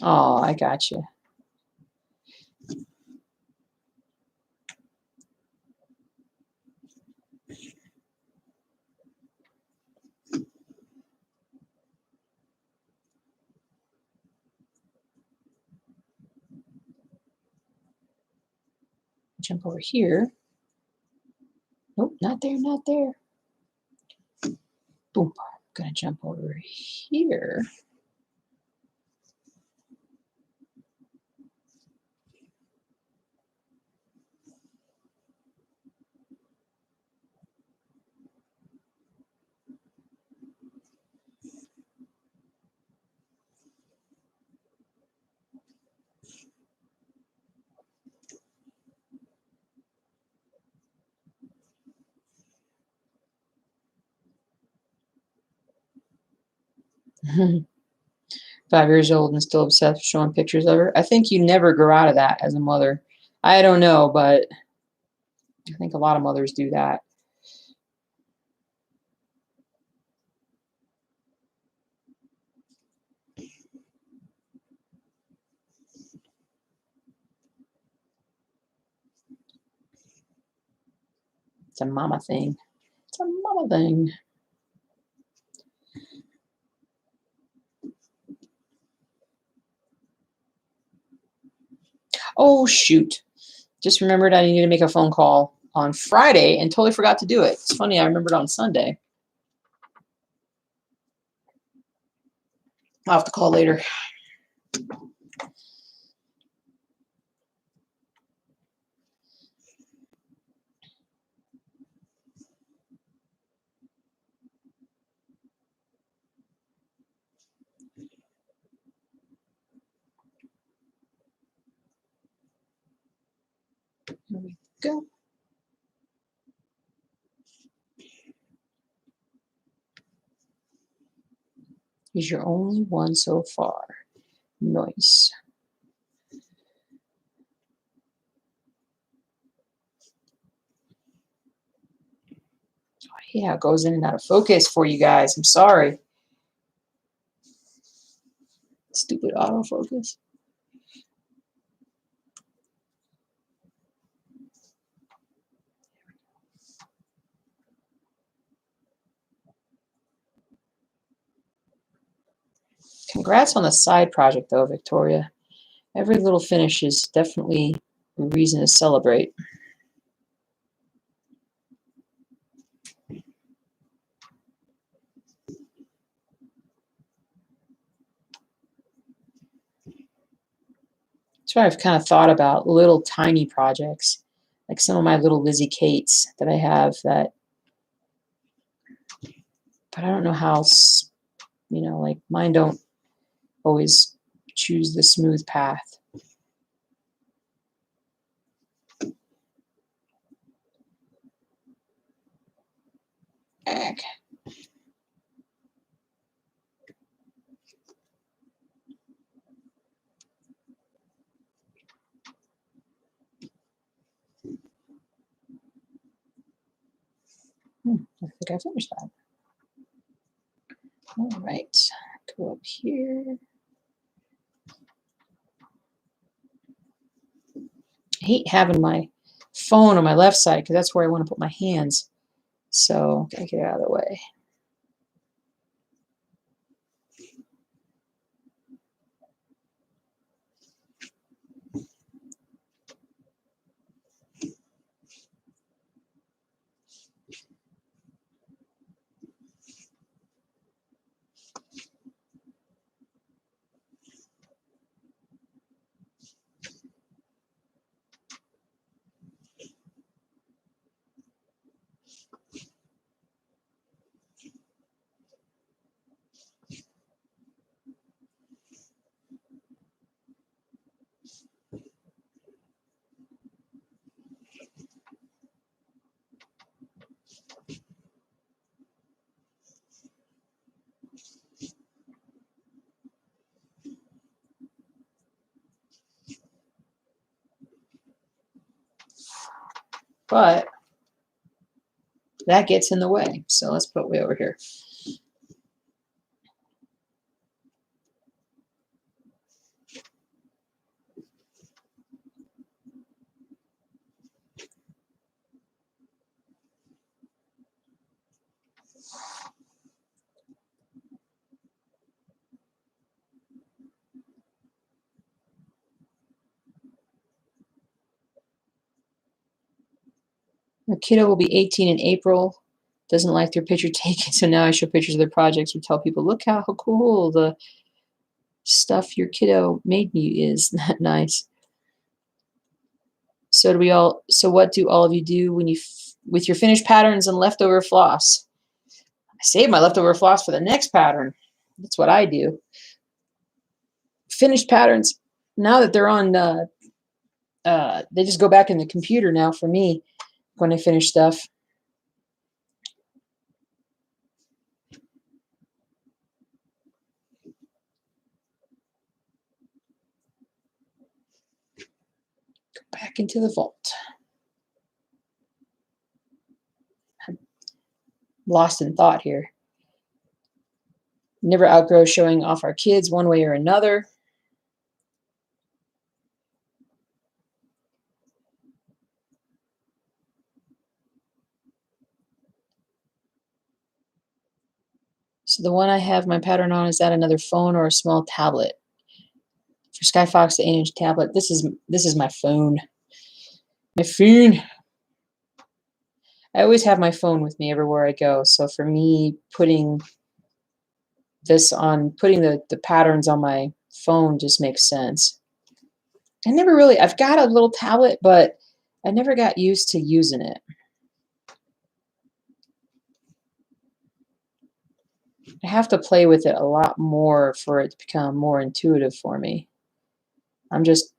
Oh, I got you. Jump over here. Nope, not there, not there. Boom. I'm gonna jump over here. Five years old and still obsessed with showing pictures of her. I think you never grow out of that as a mother. I don't know, but I think a lot of mothers do that. It's a mama thing. It's a mama thing. Oh, shoot. Just remembered I needed to make a phone call on Friday and totally forgot to do it. It's funny, I remembered on Sunday. I'll have to call later. Here we go. He's your only one so far. Nice. Yeah, it goes in and out of focus for you guys. I'm sorry. Stupid autofocus. Congrats on the side project, though, Victoria. Every little finish is definitely reason to celebrate. That's why I've kind of thought about little tiny projects, like some of my little Lizzie Kates that I have that, but I don't know how, like mine don't always choose the smooth path. Ag. I think I finished that. All right, go up here. I hate having my phone on my left side because that's where I want to put my hands. So gotta get it out of the way. But that gets in the way. So let's put it way over here. The kiddo will be 18 in April. Doesn't like their picture taken, so now I show pictures of their projects. We tell people, look how cool the stuff your kiddo made me is. Not nice. So what do all of you do when with your finished patterns and leftover floss? I save my leftover floss for the next pattern. That's what I do. Finished patterns, now that they're on, they just go back in the computer now for me when I finish stuff. Go back into the vault. I'm lost in thought here. Never outgrow showing off our kids one way or another. So the one I have my pattern on, is that another phone or a small tablet? For Sky Fox, the 8-inch tablet. This is my phone. My phone. I always have my phone with me everywhere I go. So for me, putting the patterns on my phone just makes sense. I've got a little tablet, but I never got used to using it. I have to play with it a lot more for it to become more intuitive for me. I'm just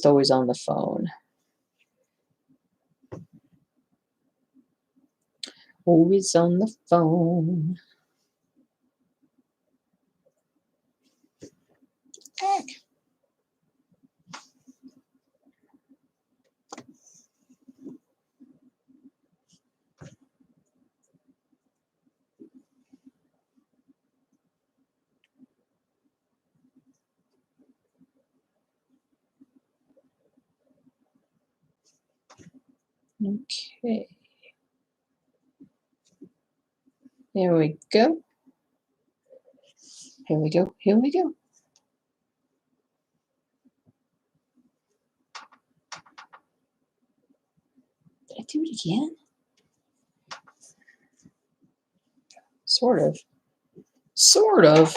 always on the phone. Always on the phone. Heck. Okay. Here we go. Here we go. Here we go. do it again? Sort of. Sort of.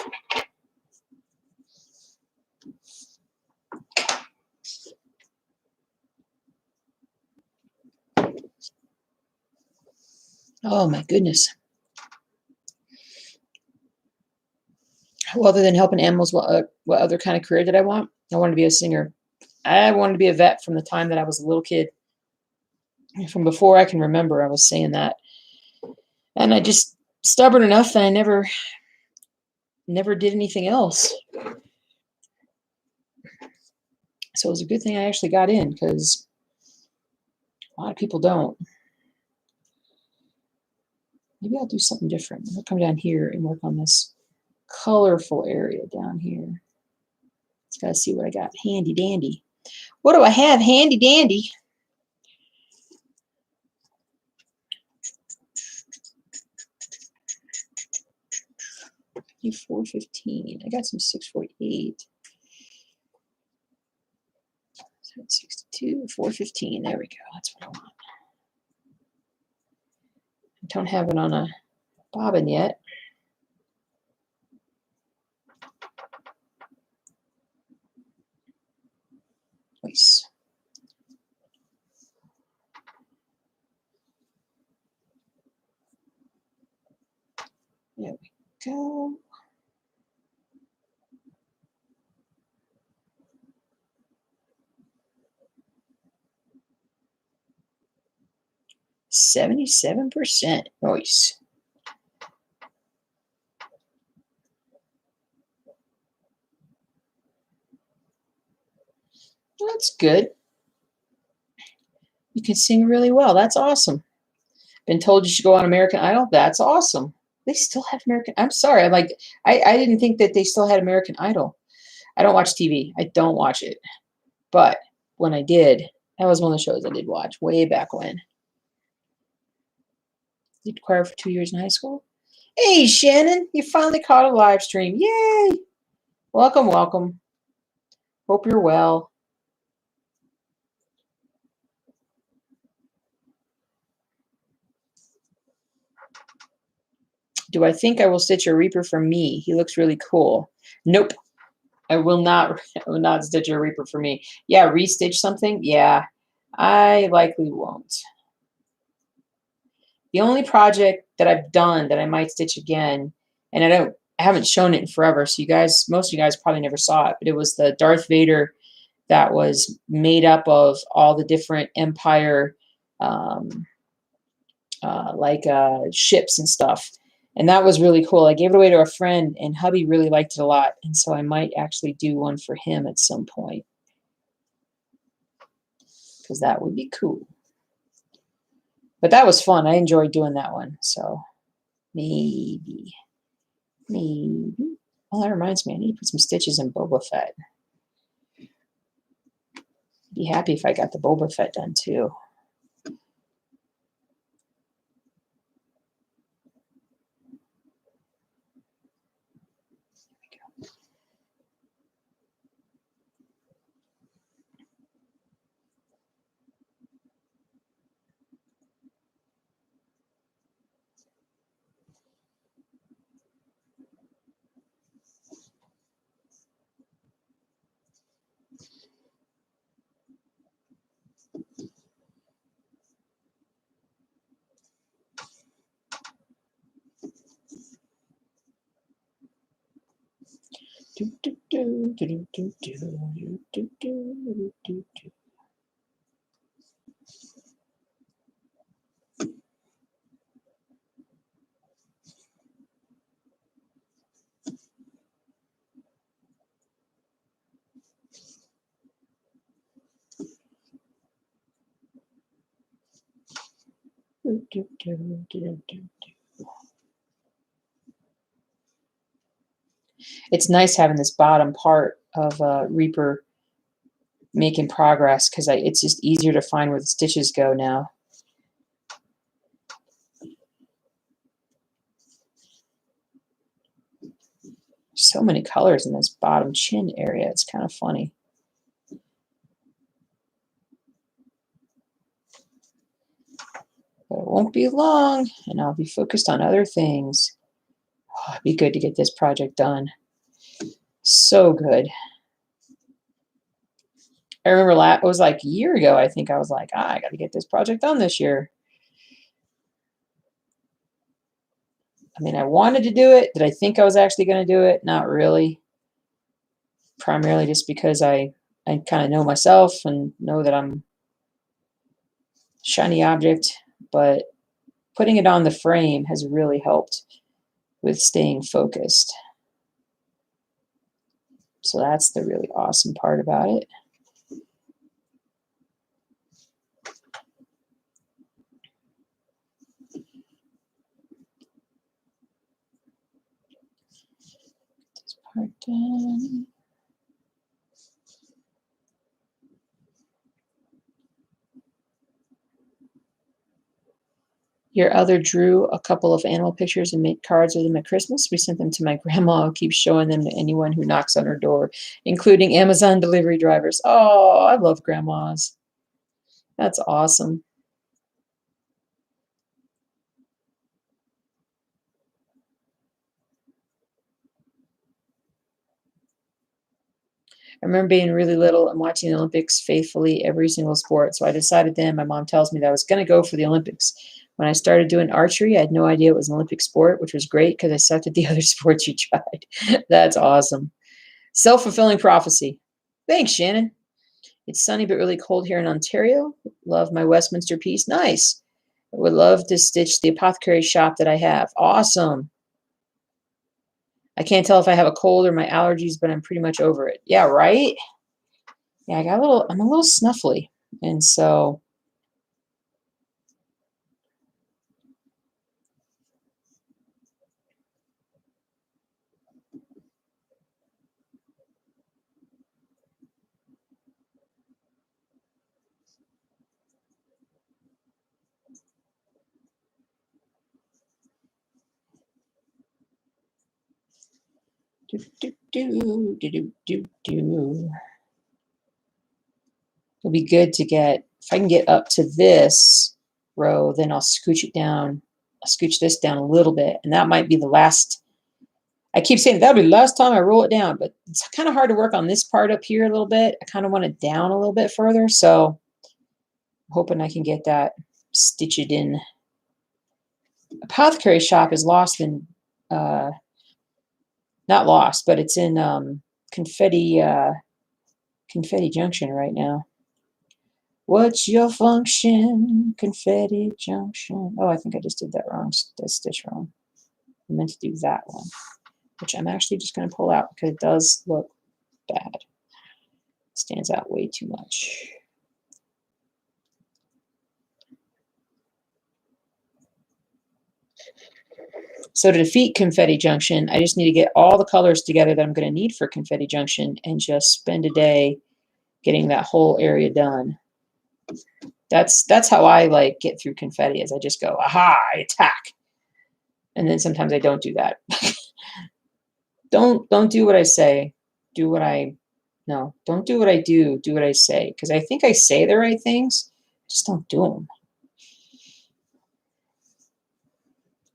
Oh my goodness. Well, other than helping animals, what other kind of career did I want? I wanted to be a singer. I wanted to be a vet from the time that I was a little kid. From before I can remember, I was saying that. And I just stubborn enough that I never did anything else. So it was a good thing I actually got in, because a lot of people don't. Maybe I'll do something different. I'll come down here and work on this colorful area down here. Just gotta see what I got handy dandy. What do I have handy dandy? 415. I got some 648. 762, 415. There we go. That's what I want. I don't have it on a bobbin yet. Nice. There we go. $77%. Nice. That's good. You can sing really well. That's awesome. Been told you should go on American Idol. That's awesome. They still have American. I'm sorry. I'm like, I didn't think that they still had American Idol. I don't watch TV. I don't watch it. But when I did, that was one of the shows I did watch way back when. Did choir for 2 years in high school. Hey, Shannon, you finally caught a live stream. Yay! Welcome, welcome. Hope you're well. Do I think I will stitch a Reaper for me? He looks really cool. Nope. I will not. I will not stitch a Reaper for me. Yeah, restitch something. Yeah, I likely won't. The only project that I've done that I might stitch again, and I haven't shown it in forever, so most of you guys probably never saw it, but it was the Darth Vader that was made up of all the different Empire ships and stuff. And that was really cool. I gave it away to a friend, and hubby really liked it a lot. And so I might actually do one for him at some point, because that would be cool. But that was fun. I enjoyed doing that one. So maybe. Well, that reminds me, I need to put some stitches in Boba Fett. Be happy if I got the Boba Fett done too. It's nice having this bottom part of Reaper making progress, because it's just easier to find where the stitches go now. So many colors in this bottom chin area. It's kind of funny. But it won't be long, and I'll be focused on other things. Oh, it'd be good to get this project done. So good. I remember it was like a year ago, I think I was like, I got to get this project done this year. I mean, I wanted to do it. Did I think I was actually going to do it? Not really. Primarily just because I kind of know myself and know that I'm shiny object, but putting it on the frame has really helped with staying focused. So that's the really awesome part about it. This part done. Your other drew a couple of animal pictures and made cards with them at Christmas. We sent them to my grandma, who keeps showing them to anyone who knocks on her door, including Amazon delivery drivers. Oh, I love grandmas. That's awesome. I remember being really little and watching the Olympics faithfully every single sport. So I decided then, my mom tells me that I was going to go for the Olympics. When I started doing archery, I had no idea it was an Olympic sport, which was great because I sucked at the other sports you tried. That's awesome. Self-fulfilling prophecy. Thanks, Shannon. It's sunny but really cold here in Ontario. Love my Westminster piece. Nice. I would love to stitch the apothecary shop that I have. Awesome. I can't tell if I have a cold or my allergies, but I'm pretty much over it. Yeah, right? Yeah, I'm a little snuffly. And so do do do do do do do. It'll be good to get, if I can get up to this row, then I'll scooch it down. I'll scooch this down a little bit, and that might be the last. I keep saying that'll be the last time I roll it down, but it's kind of hard to work on this part up here a little bit. I kind of want it down a little bit further, so I'm hoping I can get that stitched in. Apothecary shop is lost in, not lost, but it's in Confetti Junction right now. What's your function? Confetti Junction. Oh, I think I just did that wrong. That stitch wrong. I meant to do that one, which I'm actually just going to pull out because it does look bad. It stands out way too much. So to defeat Confetti Junction, I just need to get all the colors together that I'm going to need for Confetti Junction and just spend a day getting that whole area done. That's how I like get through confetti, is I just go, aha, I attack. And then sometimes I don't do that. Don't do what I say. Do what I no, don't do what I do. Do what I say. Because I think I say the right things, just don't do them.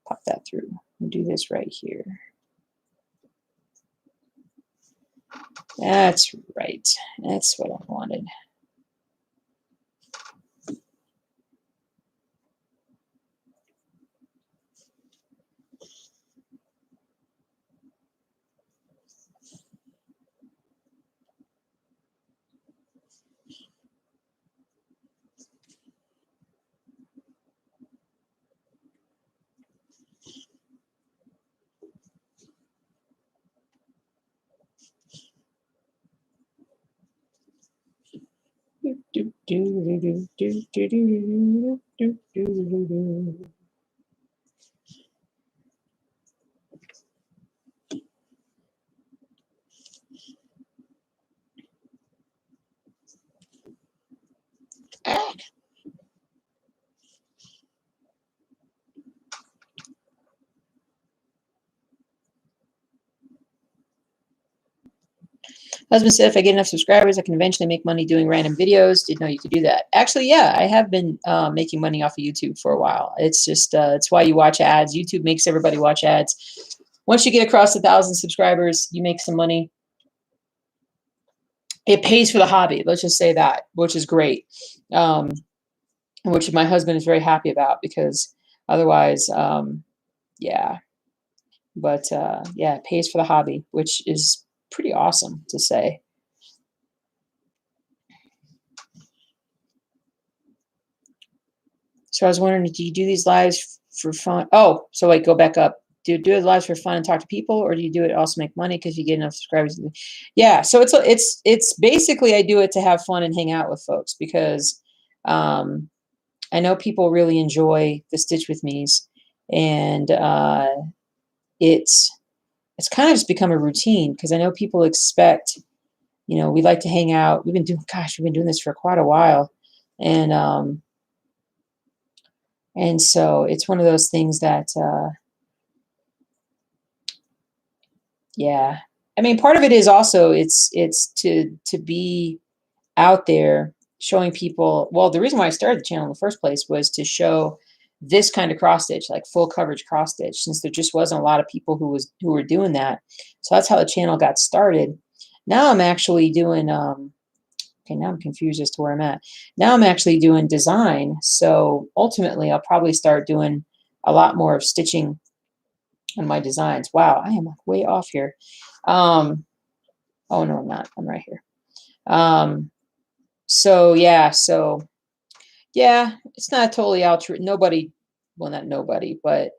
Pop that through and do this right here. That's right. That's what I wanted. Do, do, do, do, do, do, do, do, do, do, do. Ah. Husband said if I get enough subscribers, I can eventually make money doing random videos. Didn't know you could do that. Actually, yeah, I have been making money off of YouTube for a while. It's just, it's why you watch ads. YouTube makes everybody watch ads. Once you get across 1,000 subscribers, you make some money. It pays for the hobby. Let's just say that, which is great. Which my husband is very happy about because otherwise, yeah. But yeah, it pays for the hobby, which is pretty awesome to say. So I was wondering, do you do these lives for fun? Oh, so wait, go back up. Do you do it lives for fun and talk to people, or do you do it also make money because you get enough subscribers? Yeah, so it's basically I do it to have fun and hang out with folks because I know people really enjoy the Stitch with Me's, and it's kind of just become a routine because I know people expect, you know, we like to hang out. We've been doing this for quite a while, and so it's one of those things that, yeah. I mean, part of it is also it's to be out there showing people. Well, the reason why I started the channel in the first place was to show this kind of cross stitch, like full coverage cross stitch, since there just wasn't a lot of people who were doing that. So that's how the channel got started. Now I'm actually doing okay, now I'm confused as to where I'm at. Now I'm actually doing design. So ultimately I'll probably start doing a lot more of stitching on my designs. Wow, I am way off here. Oh no, I'm not. I'm right here. So yeah, it's not totally altruistic. Nobody, well, not nobody, but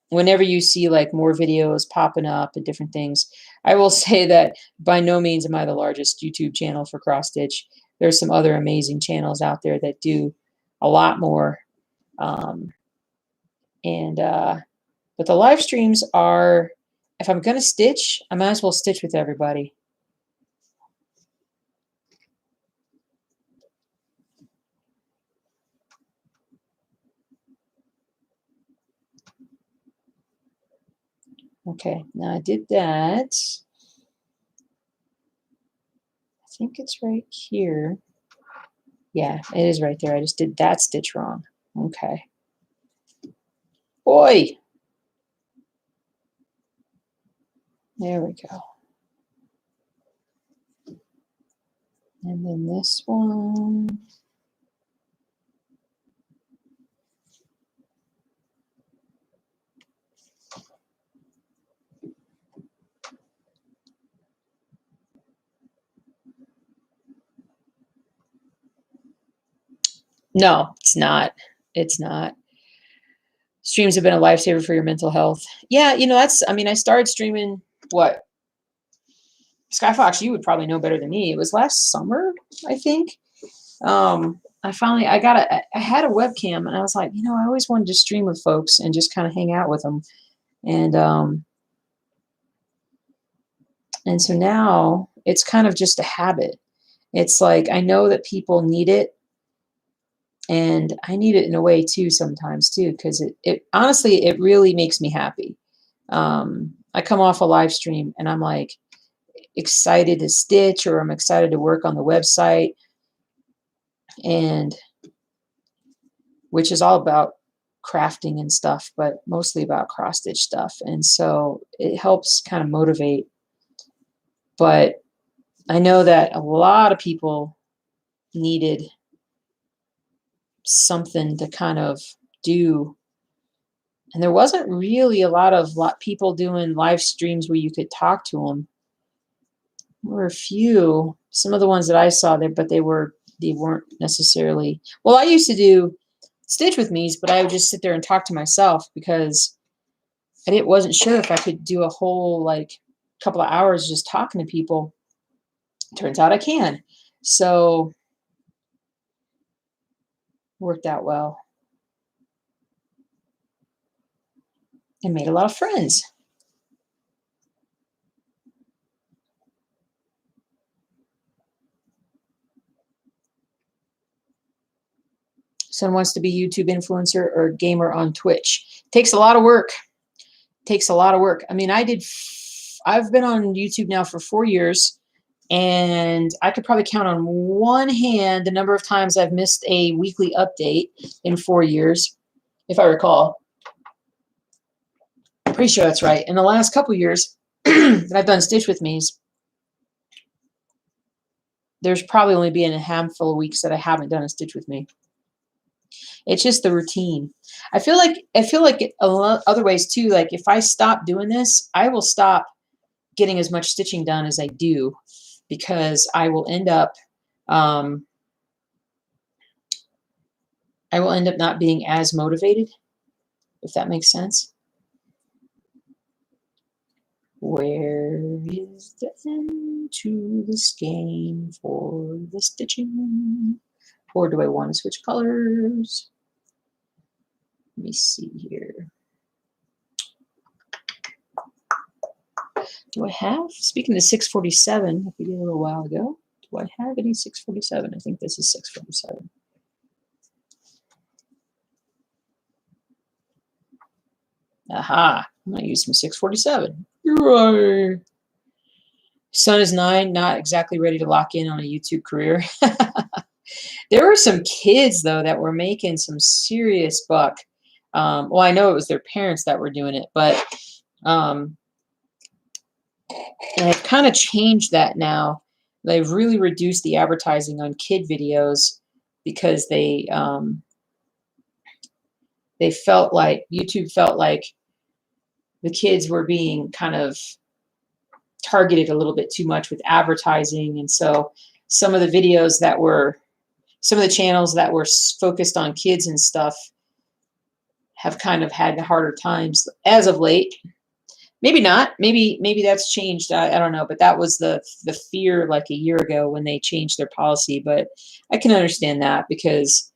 whenever you see like more videos popping up and different things, I will say that by no means am I the largest YouTube channel for cross stitch. There's some other amazing channels out there that do a lot more. And but the live streams are, if I'm going to stitch, I might as well stitch with everybody. Okay, now I did that. I think it's right here. Yeah, it is right there. I just did that stitch wrong. Okay. Oi! There we go. And then this one. No, it's not. It's not. Streams have been a lifesaver for your mental health. Yeah, you know, I mean, I started streaming, what? Skyfox, you would probably know better than me. It was last summer, I think. I had a webcam and I was like, you know, I always wanted to stream with folks and just kind of hang out with them. And so now it's kind of just a habit. It's like, I know that people need it, and I need it in a way too sometimes too, because it honestly, it really makes me happy. I come off a live stream and I'm like excited to stitch, or I'm excited to work on the website, and which is all about crafting and stuff, but mostly about cross stitch stuff. And so it helps kind of motivate. But I know that a lot of people needed something to kind of do. And there wasn't really a lot of people doing live streams where you could talk to them. There were a few, some of the ones that I saw there, but they weren't necessarily. Well, I used to do Stitch with Me's, but I would just sit there and talk to myself because wasn't sure if I could do a whole like couple of hours just talking to people. Turns out I can. So worked out well. And made a lot of friends. Someone wants to be YouTube influencer or gamer on Twitch. Takes a lot of work. Takes a lot of work. I mean, I I've been on YouTube now for 4 years, and I could probably count on one hand the number of times I've missed a weekly update in 4 years, if I recall. I'm pretty sure that's right. In the last couple years that I've done Stitch With Me's, there's probably only been a handful of weeks that I haven't done a Stitch With Me. It's just the routine. I feel like a lot other ways too. Like if I stop doing this, I will stop getting as much stitching done as I do, because I will end up not being as motivated, if that makes sense. Where is the end to this game for the stitching? Or do I want to switch colors? Let me see here. Do I have, speaking of 647, like we did a little while ago, do I have any 647? I think this is 647. Aha, I'm going to use some 647. Right. Son is 9, not exactly ready to lock in on a YouTube career. There were some kids, though, that were making some serious buck. Well, I know it was their parents that were doing it, but and I've kind of changed that now. They've really reduced the advertising on kid videos because they felt like YouTube felt like the kids were being kind of targeted a little bit too much with advertising, and so some of the videos that were, some of the channels that were focused on kids and stuff have kind of had harder times as of late. Maybe not. Maybe that's changed. I don't know. But that was the fear like a year ago when they changed their policy. But I can understand that, because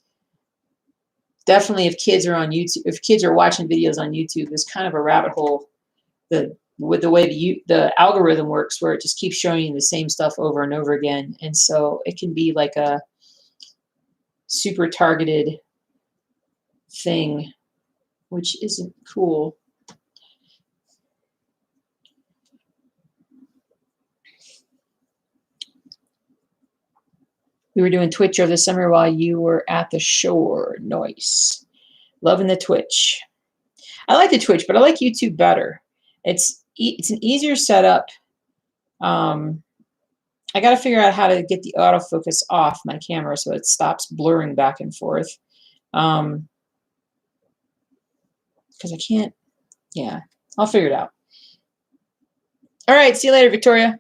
definitely if kids are on YouTube, if kids are watching videos on YouTube, there's kind of a rabbit hole with the way the algorithm works, where it just keeps showing you the same stuff over and over again. And so it can be like a super targeted thing, which isn't cool. We were doing Twitch over the summer while you were at the shore. Nice. Loving the Twitch. I like the Twitch, but I like YouTube better. It's an easier setup. I got to figure out how to get the autofocus off my camera so it stops blurring back and forth. Because I can't. Yeah, I'll figure it out. All right. See you later, Victoria.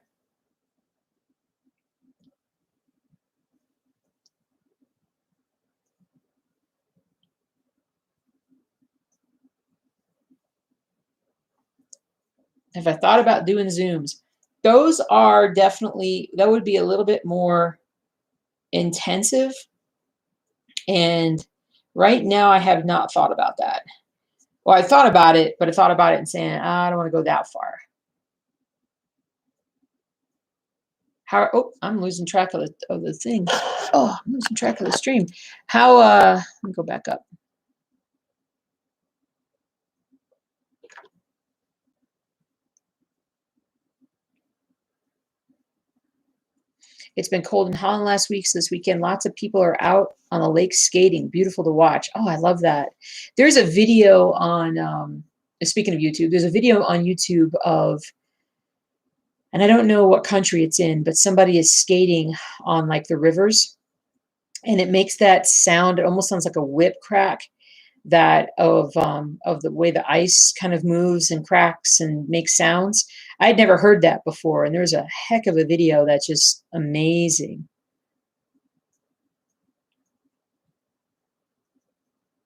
Have I thought about doing Zooms? Those are definitely, that would be a little bit more intensive. And right now I have not thought about that. Well, I thought about it, but I thought about it and saying, I don't want to go that far. Oh, I'm losing track of the thing. Oh, I'm losing track of the stream. Let me go back up. It's been cold in Holland last week, so this weekend lots of people are out on the lake skating. Beautiful to watch. Oh, I love that. There's a video on, speaking of YouTube, there's a video on YouTube of, and I don't know what country it's in, but somebody is skating on like the rivers, and it makes that sound. It almost sounds like a whip crack, that of the way the ice kind of moves and cracks and makes sounds. I'd never heard that before, and there's a heck of a video that's just amazing.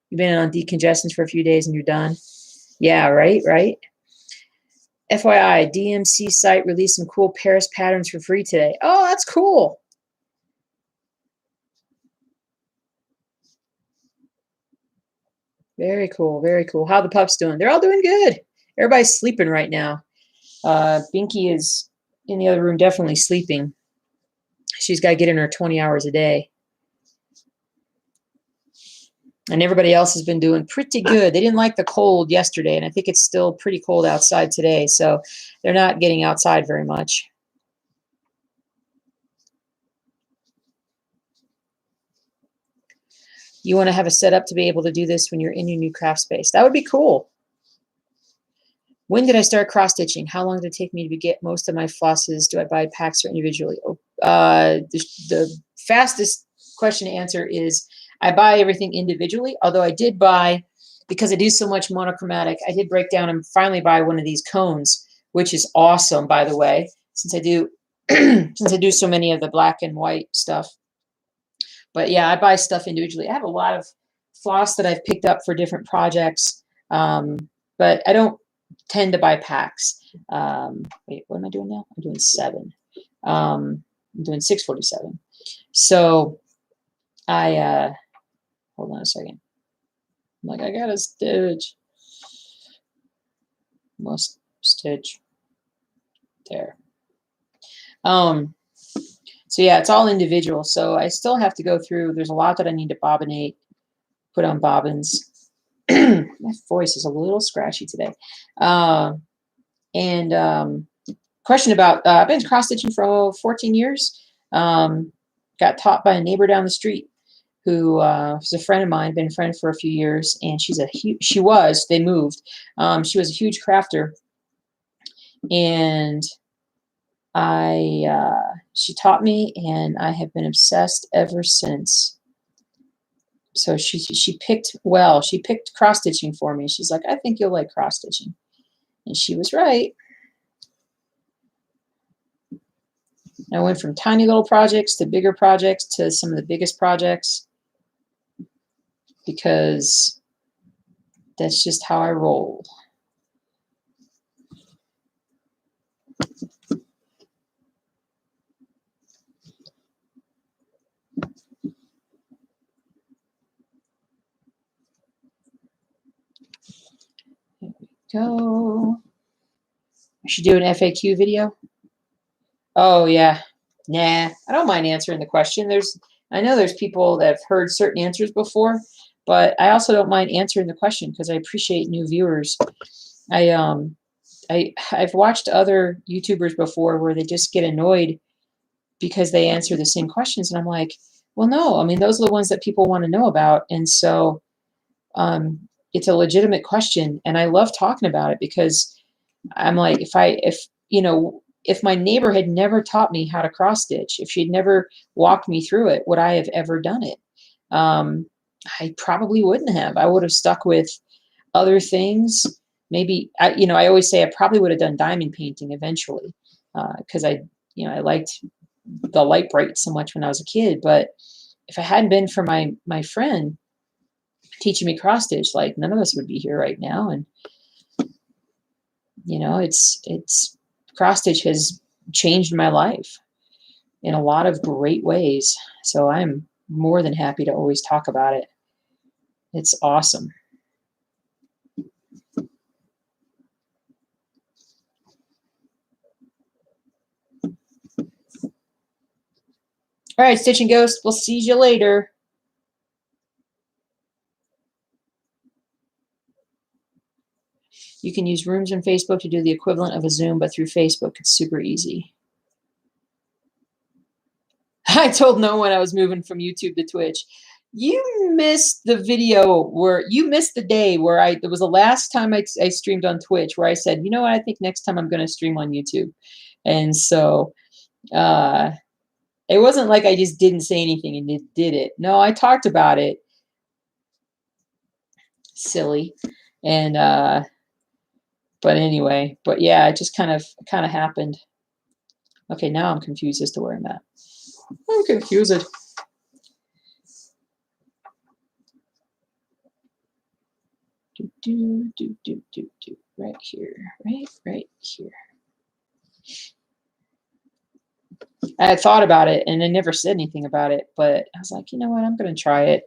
You've been on decongestants for a few days and you're done. Yeah, right. FYI, DMC site released some cool Paris patterns for free today. Oh, that's cool. Very cool. Very cool. How the pups doing? They're all doing good. Everybody's sleeping right now. Binky is in the other room, definitely sleeping. She's got to get in her 20 hours a day. And everybody else has been doing pretty good. They didn't like the cold yesterday, and I think it's still pretty cold outside today, so they're not getting outside very much. You want to have a setup to be able to do this when you're in your new craft space. That would be cool. When did I start cross stitching? How long did it take me to get most of my flosses? Do I buy packs or individually? The fastest question to answer is I buy everything individually, although I did buy, because I do so much monochromatic, I did break down and finally buy one of these cones, which is awesome, by the way, since I do since I do so many of the black and white stuff. But yeah, I buy stuff individually. I have a lot of floss that I've picked up for different projects, but I don't tend to buy packs. Wait, what am I doing now? I'm doing 7. I'm doing 647. So I hold on a second. I'm like, I gotta stitch. Must stitch. There. So yeah, it's all individual. So I still have to go through. There's a lot that I need to bobbinate, put on bobbins. My voice is a little scratchy today. Question about, I've been cross stitching for 14 years. Got taught by a neighbor down the street who was a friend of mine, been a friend for a few years, and they moved. She was a huge crafter, and she taught me, and I have been obsessed ever since. So she picked well. She picked cross stitching for me. She's like, I think you'll like cross stitching, and she was right. I went from tiny little projects to bigger projects to some of the biggest projects because that's just how I roll. There we go. I should do an FAQ video. Oh yeah. Nah, I don't mind answering the question. I know there's people that have heard certain answers before, but I also don't mind answering the question because I appreciate new viewers. I've watched other YouTubers before where they just get annoyed because they answer the same questions, and I'm like, well, no, I mean, those are the ones that people want to know about, and so it's a legitimate question, and I love talking about it because I'm like, if my neighbor had never taught me how to cross stitch, if she'd never walked me through it, would I have ever done it? I probably wouldn't have. I would have stuck with other things. Maybe I always say I probably would have done diamond painting eventually because I liked the light bright so much when I was a kid. But if it hadn't been for my friend teaching me cross stitch, like none of us would be here right now. And it's cross stitch has changed my life in a lot of great ways. So I'm more than happy to always talk about it. It's awesome. All right, Stitch and Ghost, we'll see you later. You can use Rooms on Facebook to do the equivalent of a Zoom, but through Facebook, it's super easy. I told no one I was moving from YouTube to Twitch. You missed the video where you missed the day where it was the last time I streamed on Twitch where I said, you know what, I think next time I'm going to stream on YouTube. And so it wasn't like I just didn't say anything and did it. No, I talked about it. Silly. And but anyway, but yeah, it just kind of happened. Okay, now I'm confused as to where I'm at. I'm confused. Right here, right here. I had thought about it and I never said anything about it, but I was like, you know what, I'm going to try it.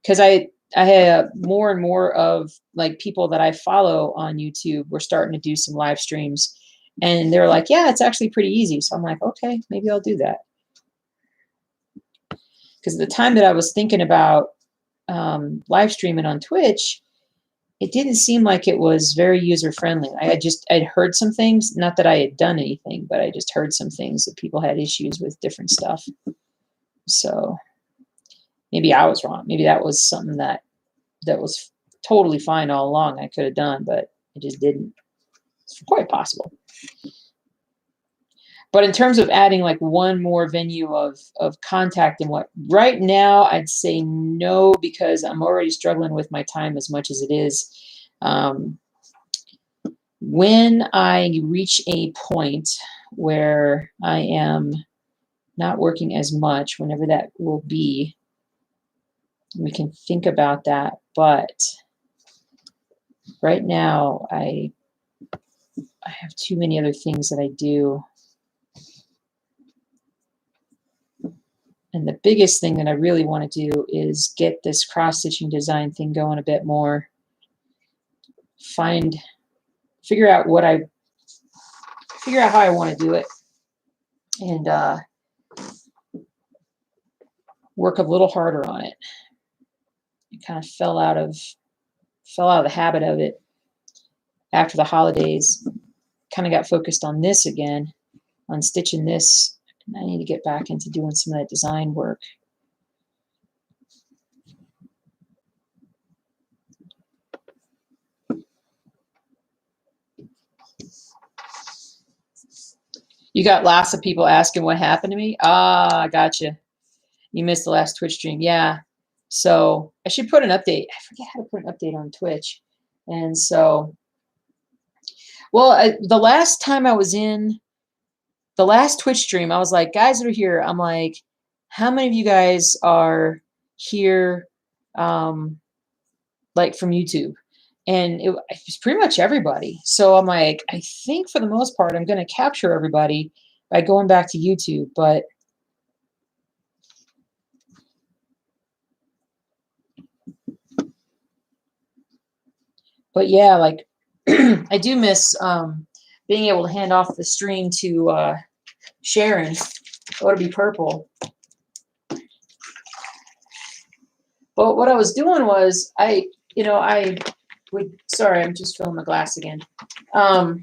Because I have more and more of like people that I follow on YouTube were starting to do some live streams and they're like, yeah, it's actually pretty easy. So I'm like, okay, maybe I'll do that. Because at the time that I was thinking about live streaming on Twitch, it didn't seem like it was very user friendly. I'd heard some things, not that I had done anything, but I just heard some things that people had issues with different stuff. So maybe I was wrong. Maybe that was something that was totally fine all along. I could have done, but I just didn't. It's quite possible. But in terms of adding like one more venue of contact and what, right now I'd say no, because I'm already struggling with my time as much as it is. When I reach a point where I am not working as much, whenever that will be, we can think about that. But right now I have too many other things that I do. And the biggest thing that I really want to do is get this cross-stitching design thing going a bit more. Figure out how I want to do it, and work a little harder on it. I kind of fell out of the habit of it after the holidays. Kind of got focused on this again, on stitching this. And I need to get back into doing some of that design work. You got lots of people asking what happened to me. Ah, I gotcha. You missed the last Twitch stream. Yeah. So I should put an update. I forget how to put an update on Twitch. And so, well, the last time I was in the last Twitch stream, I was like, guys that are here, I'm like, how many of you guys are here, like from YouTube? And it was pretty much everybody. So I'm like, I think for the most part, I'm going to capture everybody by going back to YouTube. But yeah, like I do miss being able to hand off the stream to Sharon. Oh, to be purple. But what I was doing was sorry, I'm just filling my glass again. I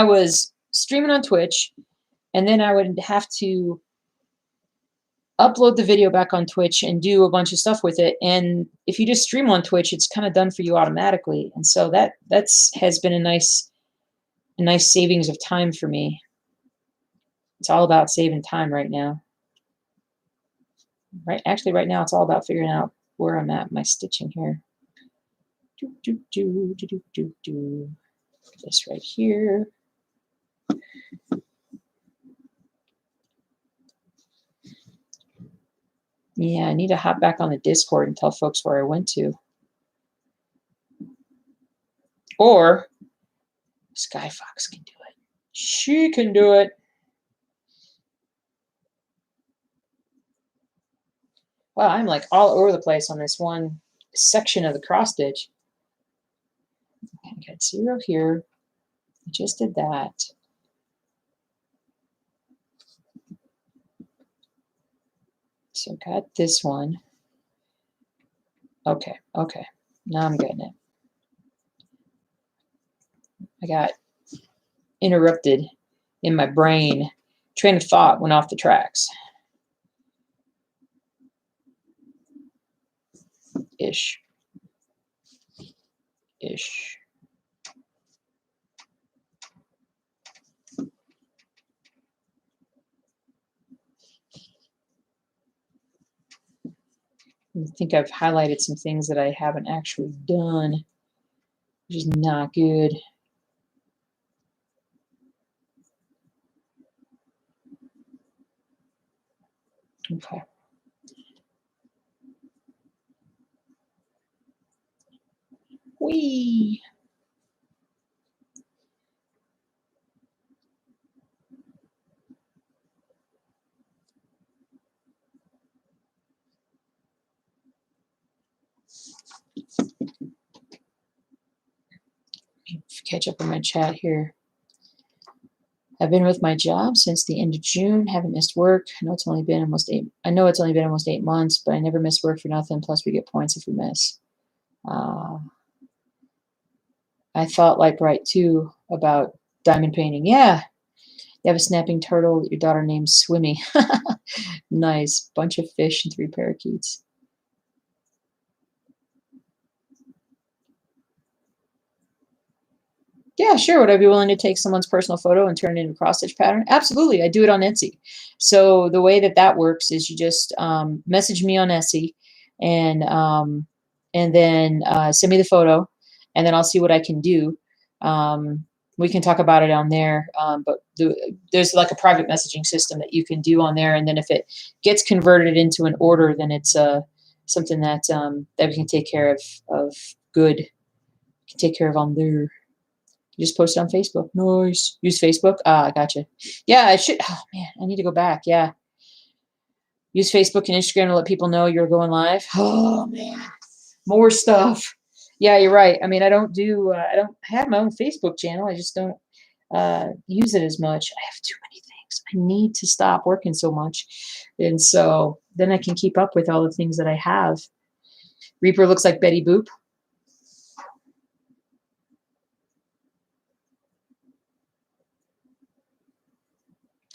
was streaming on Twitch, and then I would have to upload the video back on Twitch and do a bunch of stuff with it. And if you just stream on Twitch, it's kind of done for you automatically. And so that's has been a nice savings of time for me. It's all about saving time right now. Right now it's all about figuring out where I'm at my stitching here. This right here. Yeah, I need to hop back on the Discord and tell folks where I went to. Or Sky Fox can do it. She can do it. Wow, I'm like all over the place on this one section of the cross stitch. I got 0 here. I just did that. So got this one. Okay. Now I'm getting it. I got interrupted in my brain. Train of thought went off the tracks. Ish. I think I've highlighted some things that I haven't actually done, which is not good. Okay. Whee! Catch up on my chat here. I've been with my job since the end of June. Haven't missed work. I know it's only been almost 8. I know it's only been almost 8 months, but I never miss work for nothing. Plus, we get points if we miss. I thought like right too about diamond painting. Yeah, you have a snapping turtle that your daughter named Swimmy. Nice. Bunch of fish and 3 parakeets. Yeah, sure. Would I be willing to take someone's personal photo and turn it into a cross stitch pattern? Absolutely. I do it on Etsy. So the way that that works is you just message me on Etsy, and then send me the photo, and then I'll see what I can do. We can talk about it on there, but there's like a private messaging system that you can do on there, and then if it gets converted into an order, then it's something that that we can take care of good. Can take care of on there. You just post it on Facebook. Nice. Use Facebook. Ah, I gotcha. Yeah, I should. Oh man, I need to go back. Yeah, use Facebook and Instagram to let people know you're going live. Oh man, more stuff. Yeah, you're right. I mean, I don't do. I don't have my own Facebook channel. I just don't use it as much. I have too many things. I need to stop working so much, and so then I can keep up with all the things that I have. Reaper looks like Betty Boop.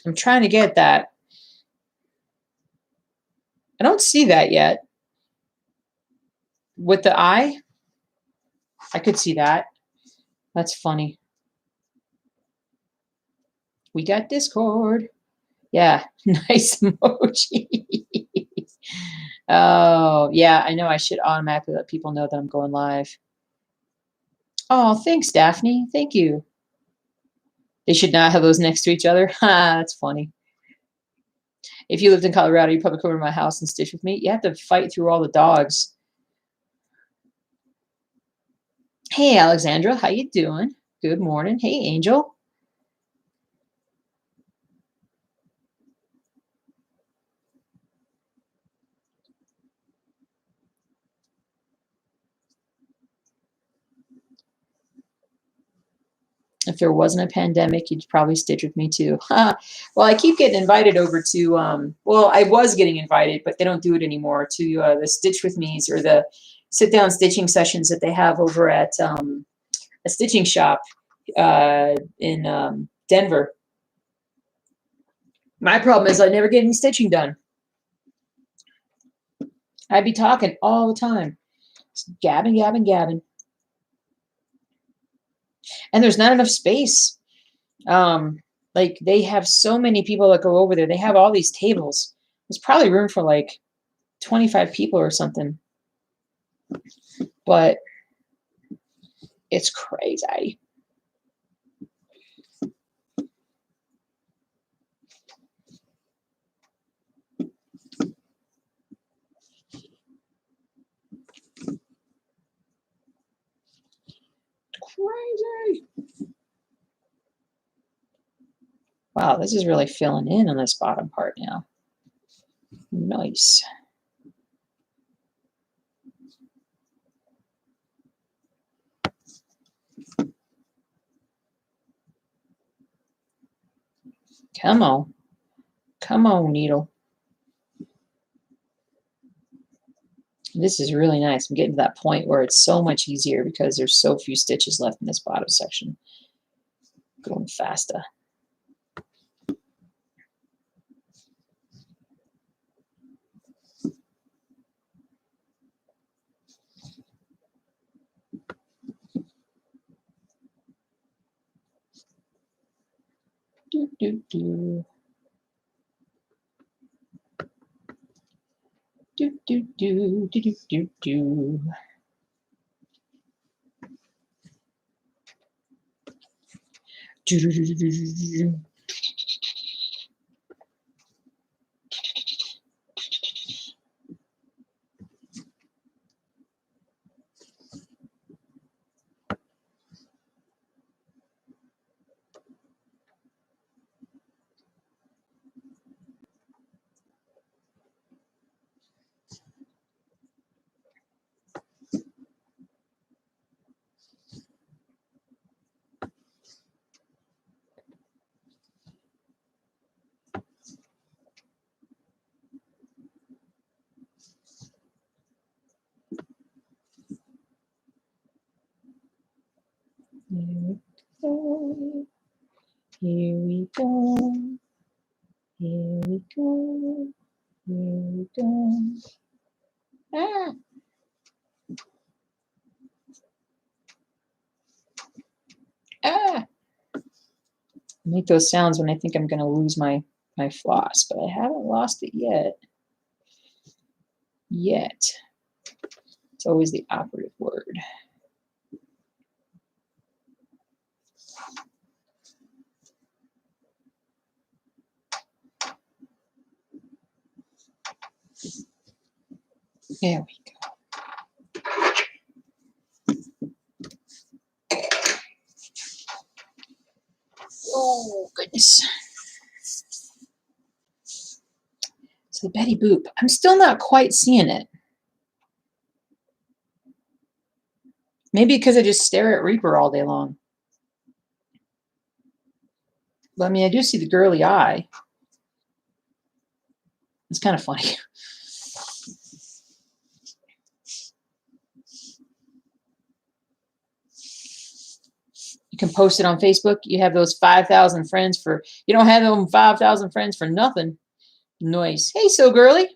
I'm trying to get that. I don't see that yet. With the eye, I could see that. That's funny. We got Discord. Yeah, nice emoji. Oh, yeah, I know I should automatically let people know that I'm going live. Oh, thanks, Daphne. Thank you. They should not have those next to each other. Ha, that's funny. If you lived in Colorado, you'd probably come over to my house and stitch with me. You have to fight through all the dogs. Hey, Alexandra, how you doing? Good morning. Hey, Angel. If there wasn't a pandemic, you'd probably stitch with me too. Well, I keep getting invited over to, well, I was getting invited, but they don't do it anymore, to the Stitch with Me's or the sit down stitching sessions that they have over at a stitching shop in Denver. My problem is I never get any stitching done. I'd be talking all the time, just gabbing, gabbing, gabbing. And there's not enough space. Like they have so many people that go over there. They have all these tables. There's probably room for like 25 people or something. But it's crazy. Crazy. Wow, this is really filling in on this bottom part now. Nice. Come on. Come on, needle. This is really nice. I'm getting to that point where it's so much easier because there's so few stitches left in this bottom section. Going faster. Do, do, do. Do, do, do, do, do, do, do. Do, do, do, do, do, do. Here we go. Here we go. Here we go. Ah. Ah. I make those sounds when I think I'm going to lose my floss, but I haven't lost it yet. Yet. It's always the operative word. There we go. Oh, goodness. So Betty Boop. I'm still not quite seeing it. Maybe because I just stare at Reaper all day long. But I mean, I do see the girly eye. It's kind of funny. You can post it on Facebook. You have those 5,000 friends for, you don't have them 5,000 friends for nothing. Nice. Hey, so girly.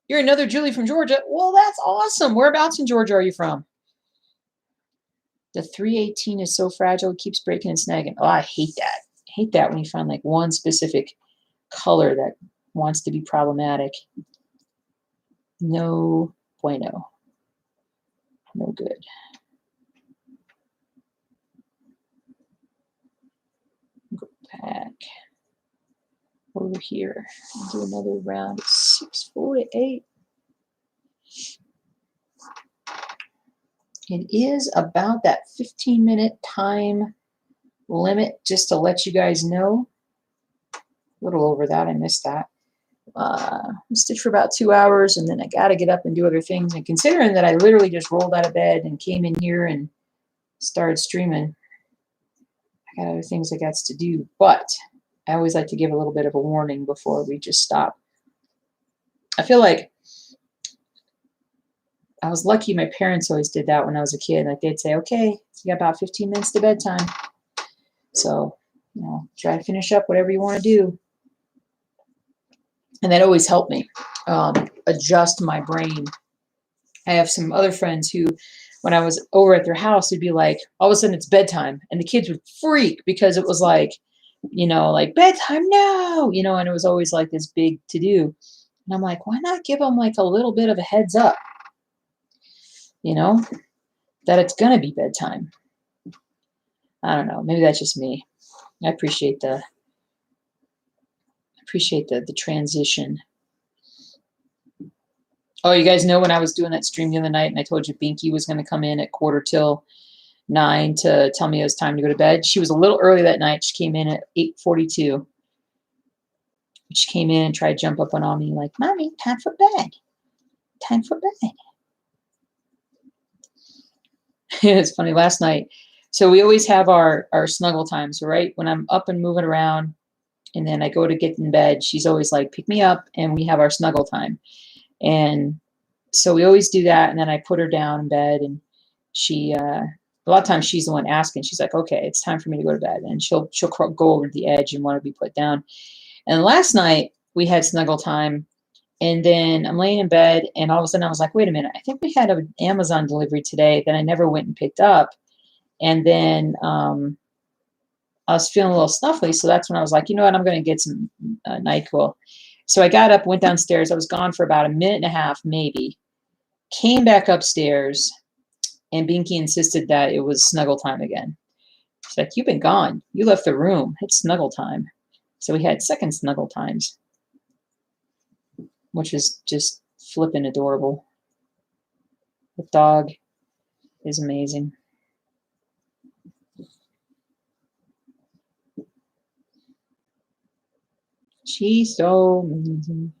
You're another Julie from Georgia. Well, that's awesome. Whereabouts in Georgia are you from? The 318 is so fragile, it keeps breaking and snagging. Oh, I hate that. I hate that when you find like one specific color that wants to be problematic. No bueno. No good. Go back over here and do another round of 648. It is about that 15-minute time limit, just to let you guys know. A little over that, I missed that. I stitched for about 2 hours, and then I got to get up and do other things. And considering that I literally just rolled out of bed and came in here and started streaming, I got other things I got to do. But I always like to give a little bit of a warning before we just stop. I feel like I was lucky my parents always did that when I was a kid. Like they'd say, okay, so you got about 15 minutes to bedtime. So, you know, try to finish up whatever you want to do. And that always helped me adjust my brain. I have some other friends who, when I was over at their house, it'd be like, all of a sudden it's bedtime. And the kids would freak because it was like, you know, like bedtime, no, you know, and it was always like this big to do. And I'm like, why not give them like a little bit of a heads up, you know, that it's going to be bedtime. I don't know. Maybe that's just me. I appreciate the transition. Oh, you guys know when I was doing that stream the other night and I told you Binky was going to come in at 8:45 to tell me it was time to go to bed. She was a little early that night. She came in at 8:42. She came in and tried to jump up on me like, Mommy, time for bed. Time for bed. It's funny, last night. So we always have our snuggle times, right? When I'm up and moving around and then I go to get in bed, she's always like, pick me up, and we have our snuggle time. And so we always do that. And then I put her down in bed, and she, a lot of times she's the one asking. She's like, okay, it's time for me to go to bed. And she'll go over to the edge and want to be put down. And last night we had snuggle time, and then I'm laying in bed, and all of a sudden I was like, wait a minute, I think we had an Amazon delivery today that I never went and picked up. And then I was feeling a little snuffly, so that's when I was like, you know what, I'm going to get some NyQuil. So I got up, went downstairs. I was gone for about a minute and a half, maybe. Came back upstairs, and Binky insisted that it was snuggle time again. She's like, you've been gone. You left the room. It's snuggle time. So we had second snuggle times, which is just flippin' adorable. The dog is amazing. She's so amazing.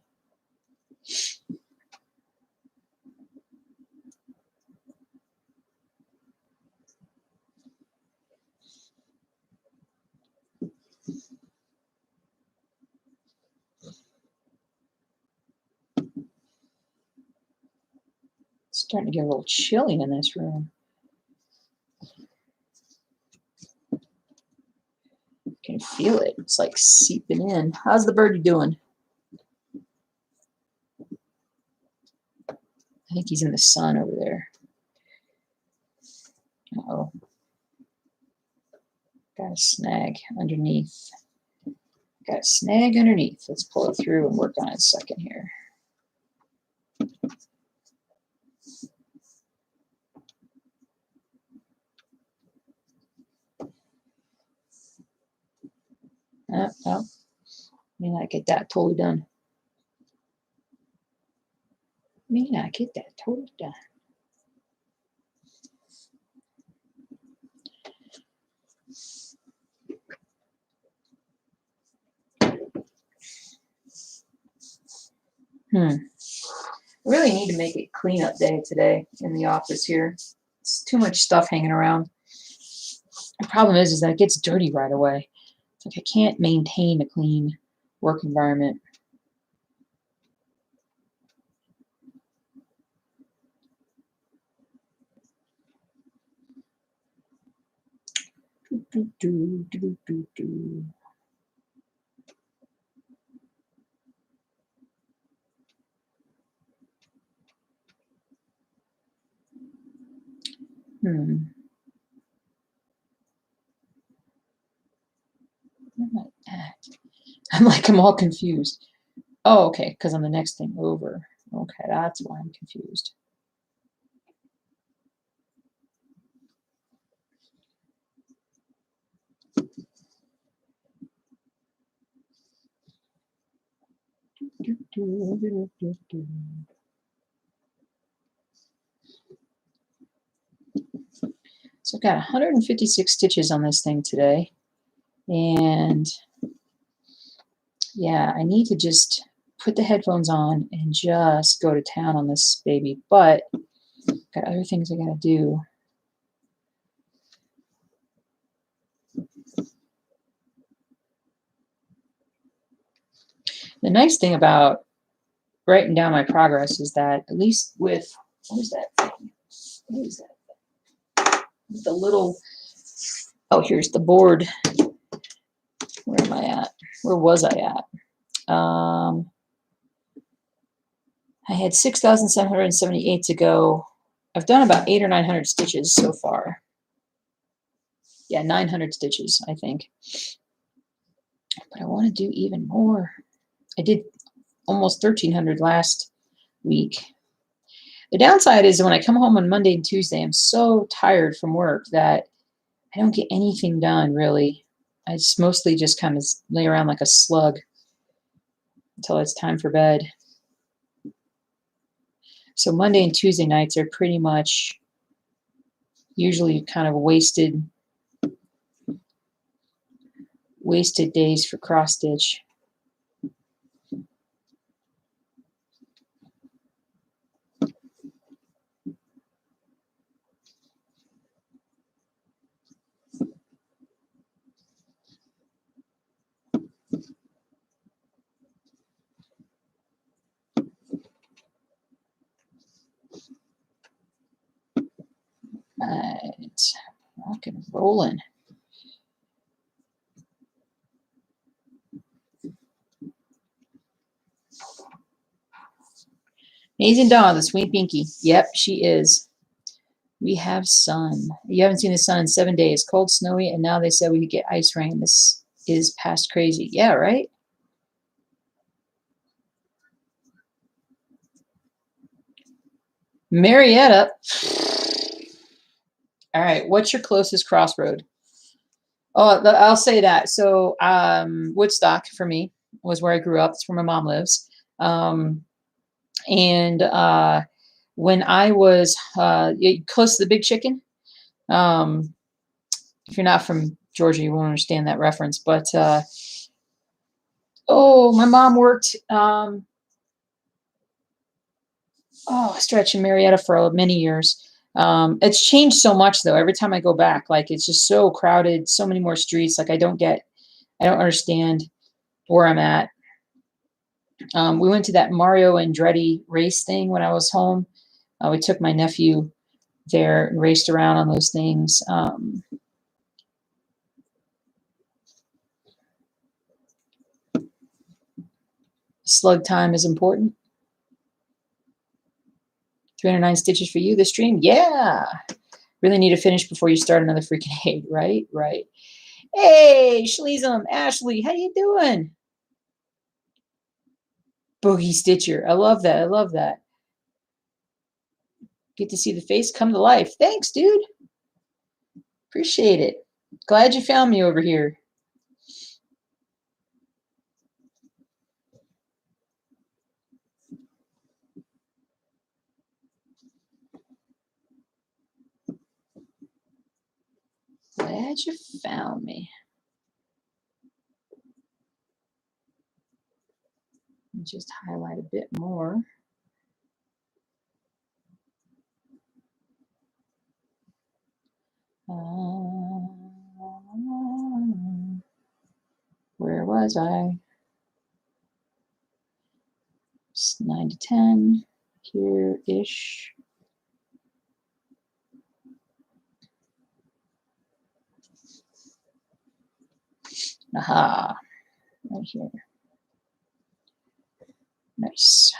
It's starting to get a little chilly in this room. feel it. It's like seeping in. How's the birdie doing? I think he's in the sun over there. Uh-oh. Got a snag underneath. Got a snag underneath. Let's pull it through and work on it a second here. Oh, may not get that totally done. May not get that totally done. I really need to make it cleanup day today in the office here. It's too much stuff hanging around. The problem is that it gets dirty right away. It's like I can't maintain a clean work environment. Where am I at? I'm all confused. Oh, okay, because I'm the next thing over. Okay, that's why I'm confused. So I've got 156 stitches on this thing today. And yeah, I need to just put the headphones on and just go to town on this baby. But I've got other things I gotta do. The nice thing about writing down my progress is that at least with, what is that thing? What is that? The little, oh, here's the board. Where am I at? Where was I at? I had 6,778 to go. I've done about 800 or 900 stitches so far. Yeah, 900 stitches, I think. But I want to do even more. I did almost 1,300 last week. The downside is when I come home on Monday and Tuesday, I'm so tired from work that I don't get anything done, really. I just mostly just kind of lay around like a slug until it's time for bed. So Monday and Tuesday nights are pretty much usually kind of wasted days for cross stitch. Right, rock and rolling. Amazing Dawn, the sweet Pinky. Yep, she is. We have sun. You haven't seen the sun in 7 days. Cold, snowy, and now they said we could get ice rain. This is past crazy. Yeah, right? Marietta. All right, what's your closest crossroad? Oh, I'll say that. So Woodstock for me was where I grew up. That's where my mom lives. And when I was close to the Big Chicken, if you're not from Georgia, you won't understand that reference. But my mom worked stretch in Marietta for many years. It's changed so much though. Every time I go back, like it's just so crowded, so many more streets. Like I don't understand where I'm at. We went to that Mario Andretti race thing when I was home. We took my nephew there and raced around on those things. Slug time is important. 309 stitches for you this stream. Yeah. Really need to finish before you start another freaking 8, right? Right. Hey, Shleezum, Ashley, how you doing? Boogie Stitcher. I love that. I love that. Get to see the face come to life. Thanks, dude. Appreciate it. Glad you found me over here. Glad you found me. Just highlight a bit more. Where was I? It's 9 to 10 here-ish. Aha, right here. Nice.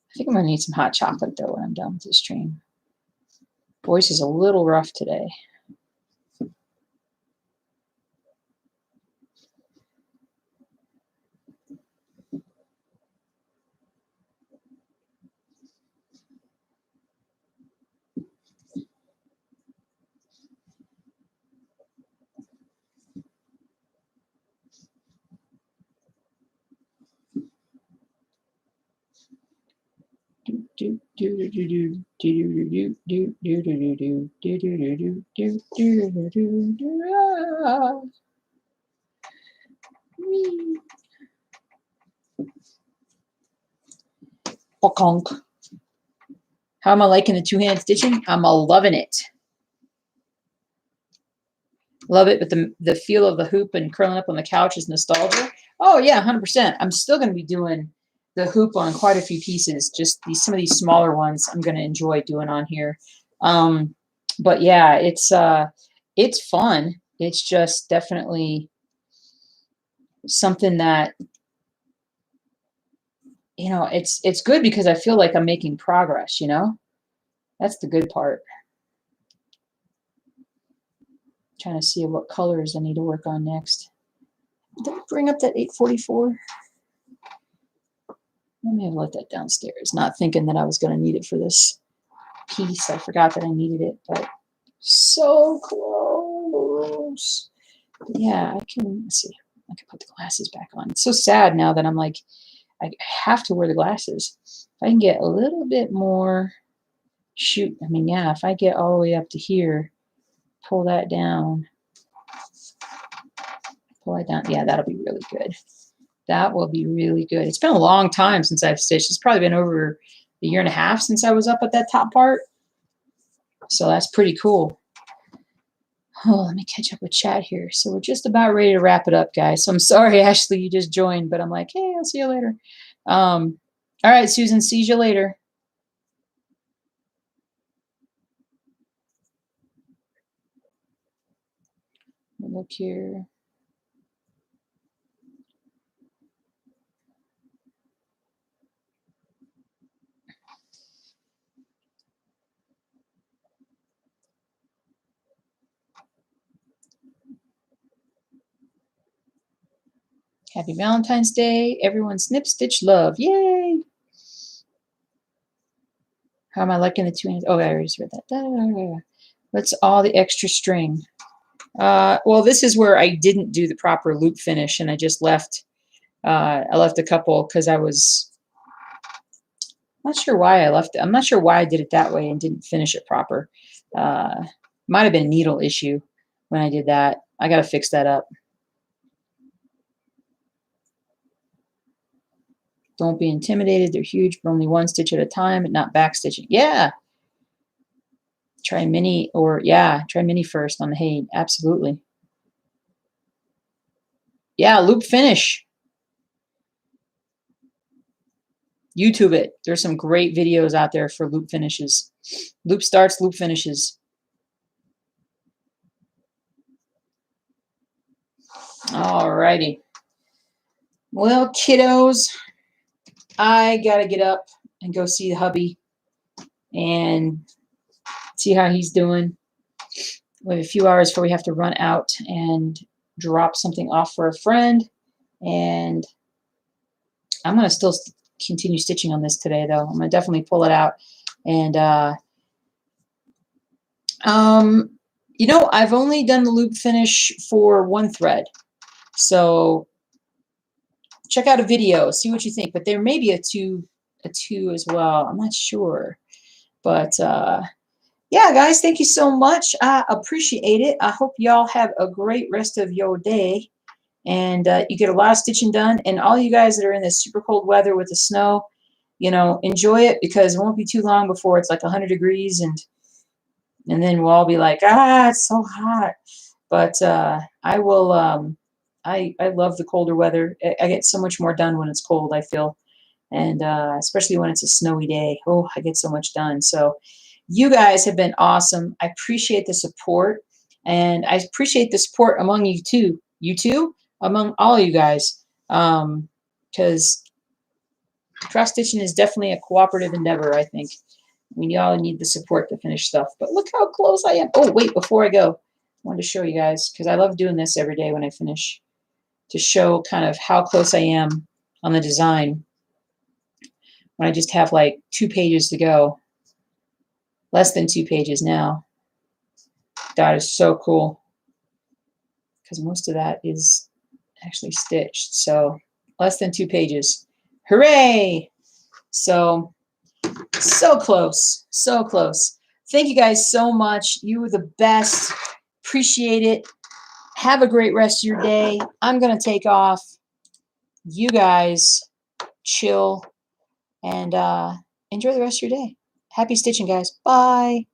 I think I'm gonna need some hot chocolate though when I'm done with this stream. Voice is a little rough today. How am I liking the two-hand stitching? I'm loving it. Love it, but the feel of the hoop and curling up on the couch is nostalgia. Oh yeah, 100%. I'm still going to be doing the hoop on quite a few pieces. Just some of these smaller ones I'm going to enjoy doing on here. But yeah, it's fun. It's just definitely something that, you know, it's good because I feel like I'm making progress, you know? That's the good part. Trying to see what colors I need to work on next. Did I bring up that 844? I may have left that downstairs, not thinking that I was going to need it for this piece. I forgot that I needed it, but so close. Yeah, I can, let's see. I can put the glasses back on. It's so sad now that I'm like, I have to wear the glasses. If I can get a little bit more, shoot, I mean, yeah, if I get all the way up to here, pull that down, pull that down. Yeah, that'll be really good. That will be really good. It's been a long time since I've stitched. It's probably been over a year and a half since I was up at that top part. So that's pretty cool. Oh, let me catch up with chat here. So we're just about ready to wrap it up, guys. So I'm sorry, Ashley, you just joined, but I'm like, hey, I'll see you later. All right, Susan, see you later. Look here. Happy Valentine's Day. Everyone snip, stitch, love. Yay. How am I liking the two hands? Oh, I already read that. What's all the extra string? Well, this is where I didn't do the proper loop finish, and I just left. I left a couple because I was not sure why I left it. I'm not sure why I did it that way and didn't finish it proper. Might have been a needle issue when I did that. I got to fix that up. Don't be intimidated. They're huge, but only one stitch at a time and not back stitching. Yeah. Try mini or, yeah, try mini first on the hay. Absolutely. Yeah, loop finish. YouTube it. There's some great videos out there for loop finishes. Loop starts, loop finishes. All righty. Well, kiddos, I got to get up and go see the hubby and see how he's doing. We have a few hours before we have to run out and drop something off for a friend. And I'm going to still continue stitching on this today, though. I'm going to definitely pull it out. And, you know, I've only done the loop finish for one thread. So check out a video, see what you think. But there may be a two as well. I'm not sure. But, yeah, guys, thank you so much. I appreciate it. I hope y'all have a great rest of your day. And you get a lot of stitching done. And all you guys that are in this super cold weather with the snow, you know, enjoy it, because it won't be too long before it's like 100 degrees. And then we'll all be like, it's so hot. But I will, I love the colder weather. I get so much more done when it's cold, I feel. And especially when it's a snowy day. Oh, I get so much done. So you guys have been awesome. I appreciate the support. And I appreciate the support among you too. You too? Among all you guys. Because cross stitching is definitely a cooperative endeavor, I think. We all need the support to finish stuff. But look how close I am. Oh, wait, before I go, I wanted to show you guys, because I love doing this every day when I finish, to show kind of how close I am on the design when I just have like 2 pages to go. Less than 2 pages now. That is so cool, because most of that is actually stitched. So less than 2 pages. Hooray! So close. So close. Thank you guys so much. You were the best. Appreciate it. Have a great rest of your day. I'm going to take off. You guys chill and enjoy the rest of your day. Happy stitching, guys. Bye.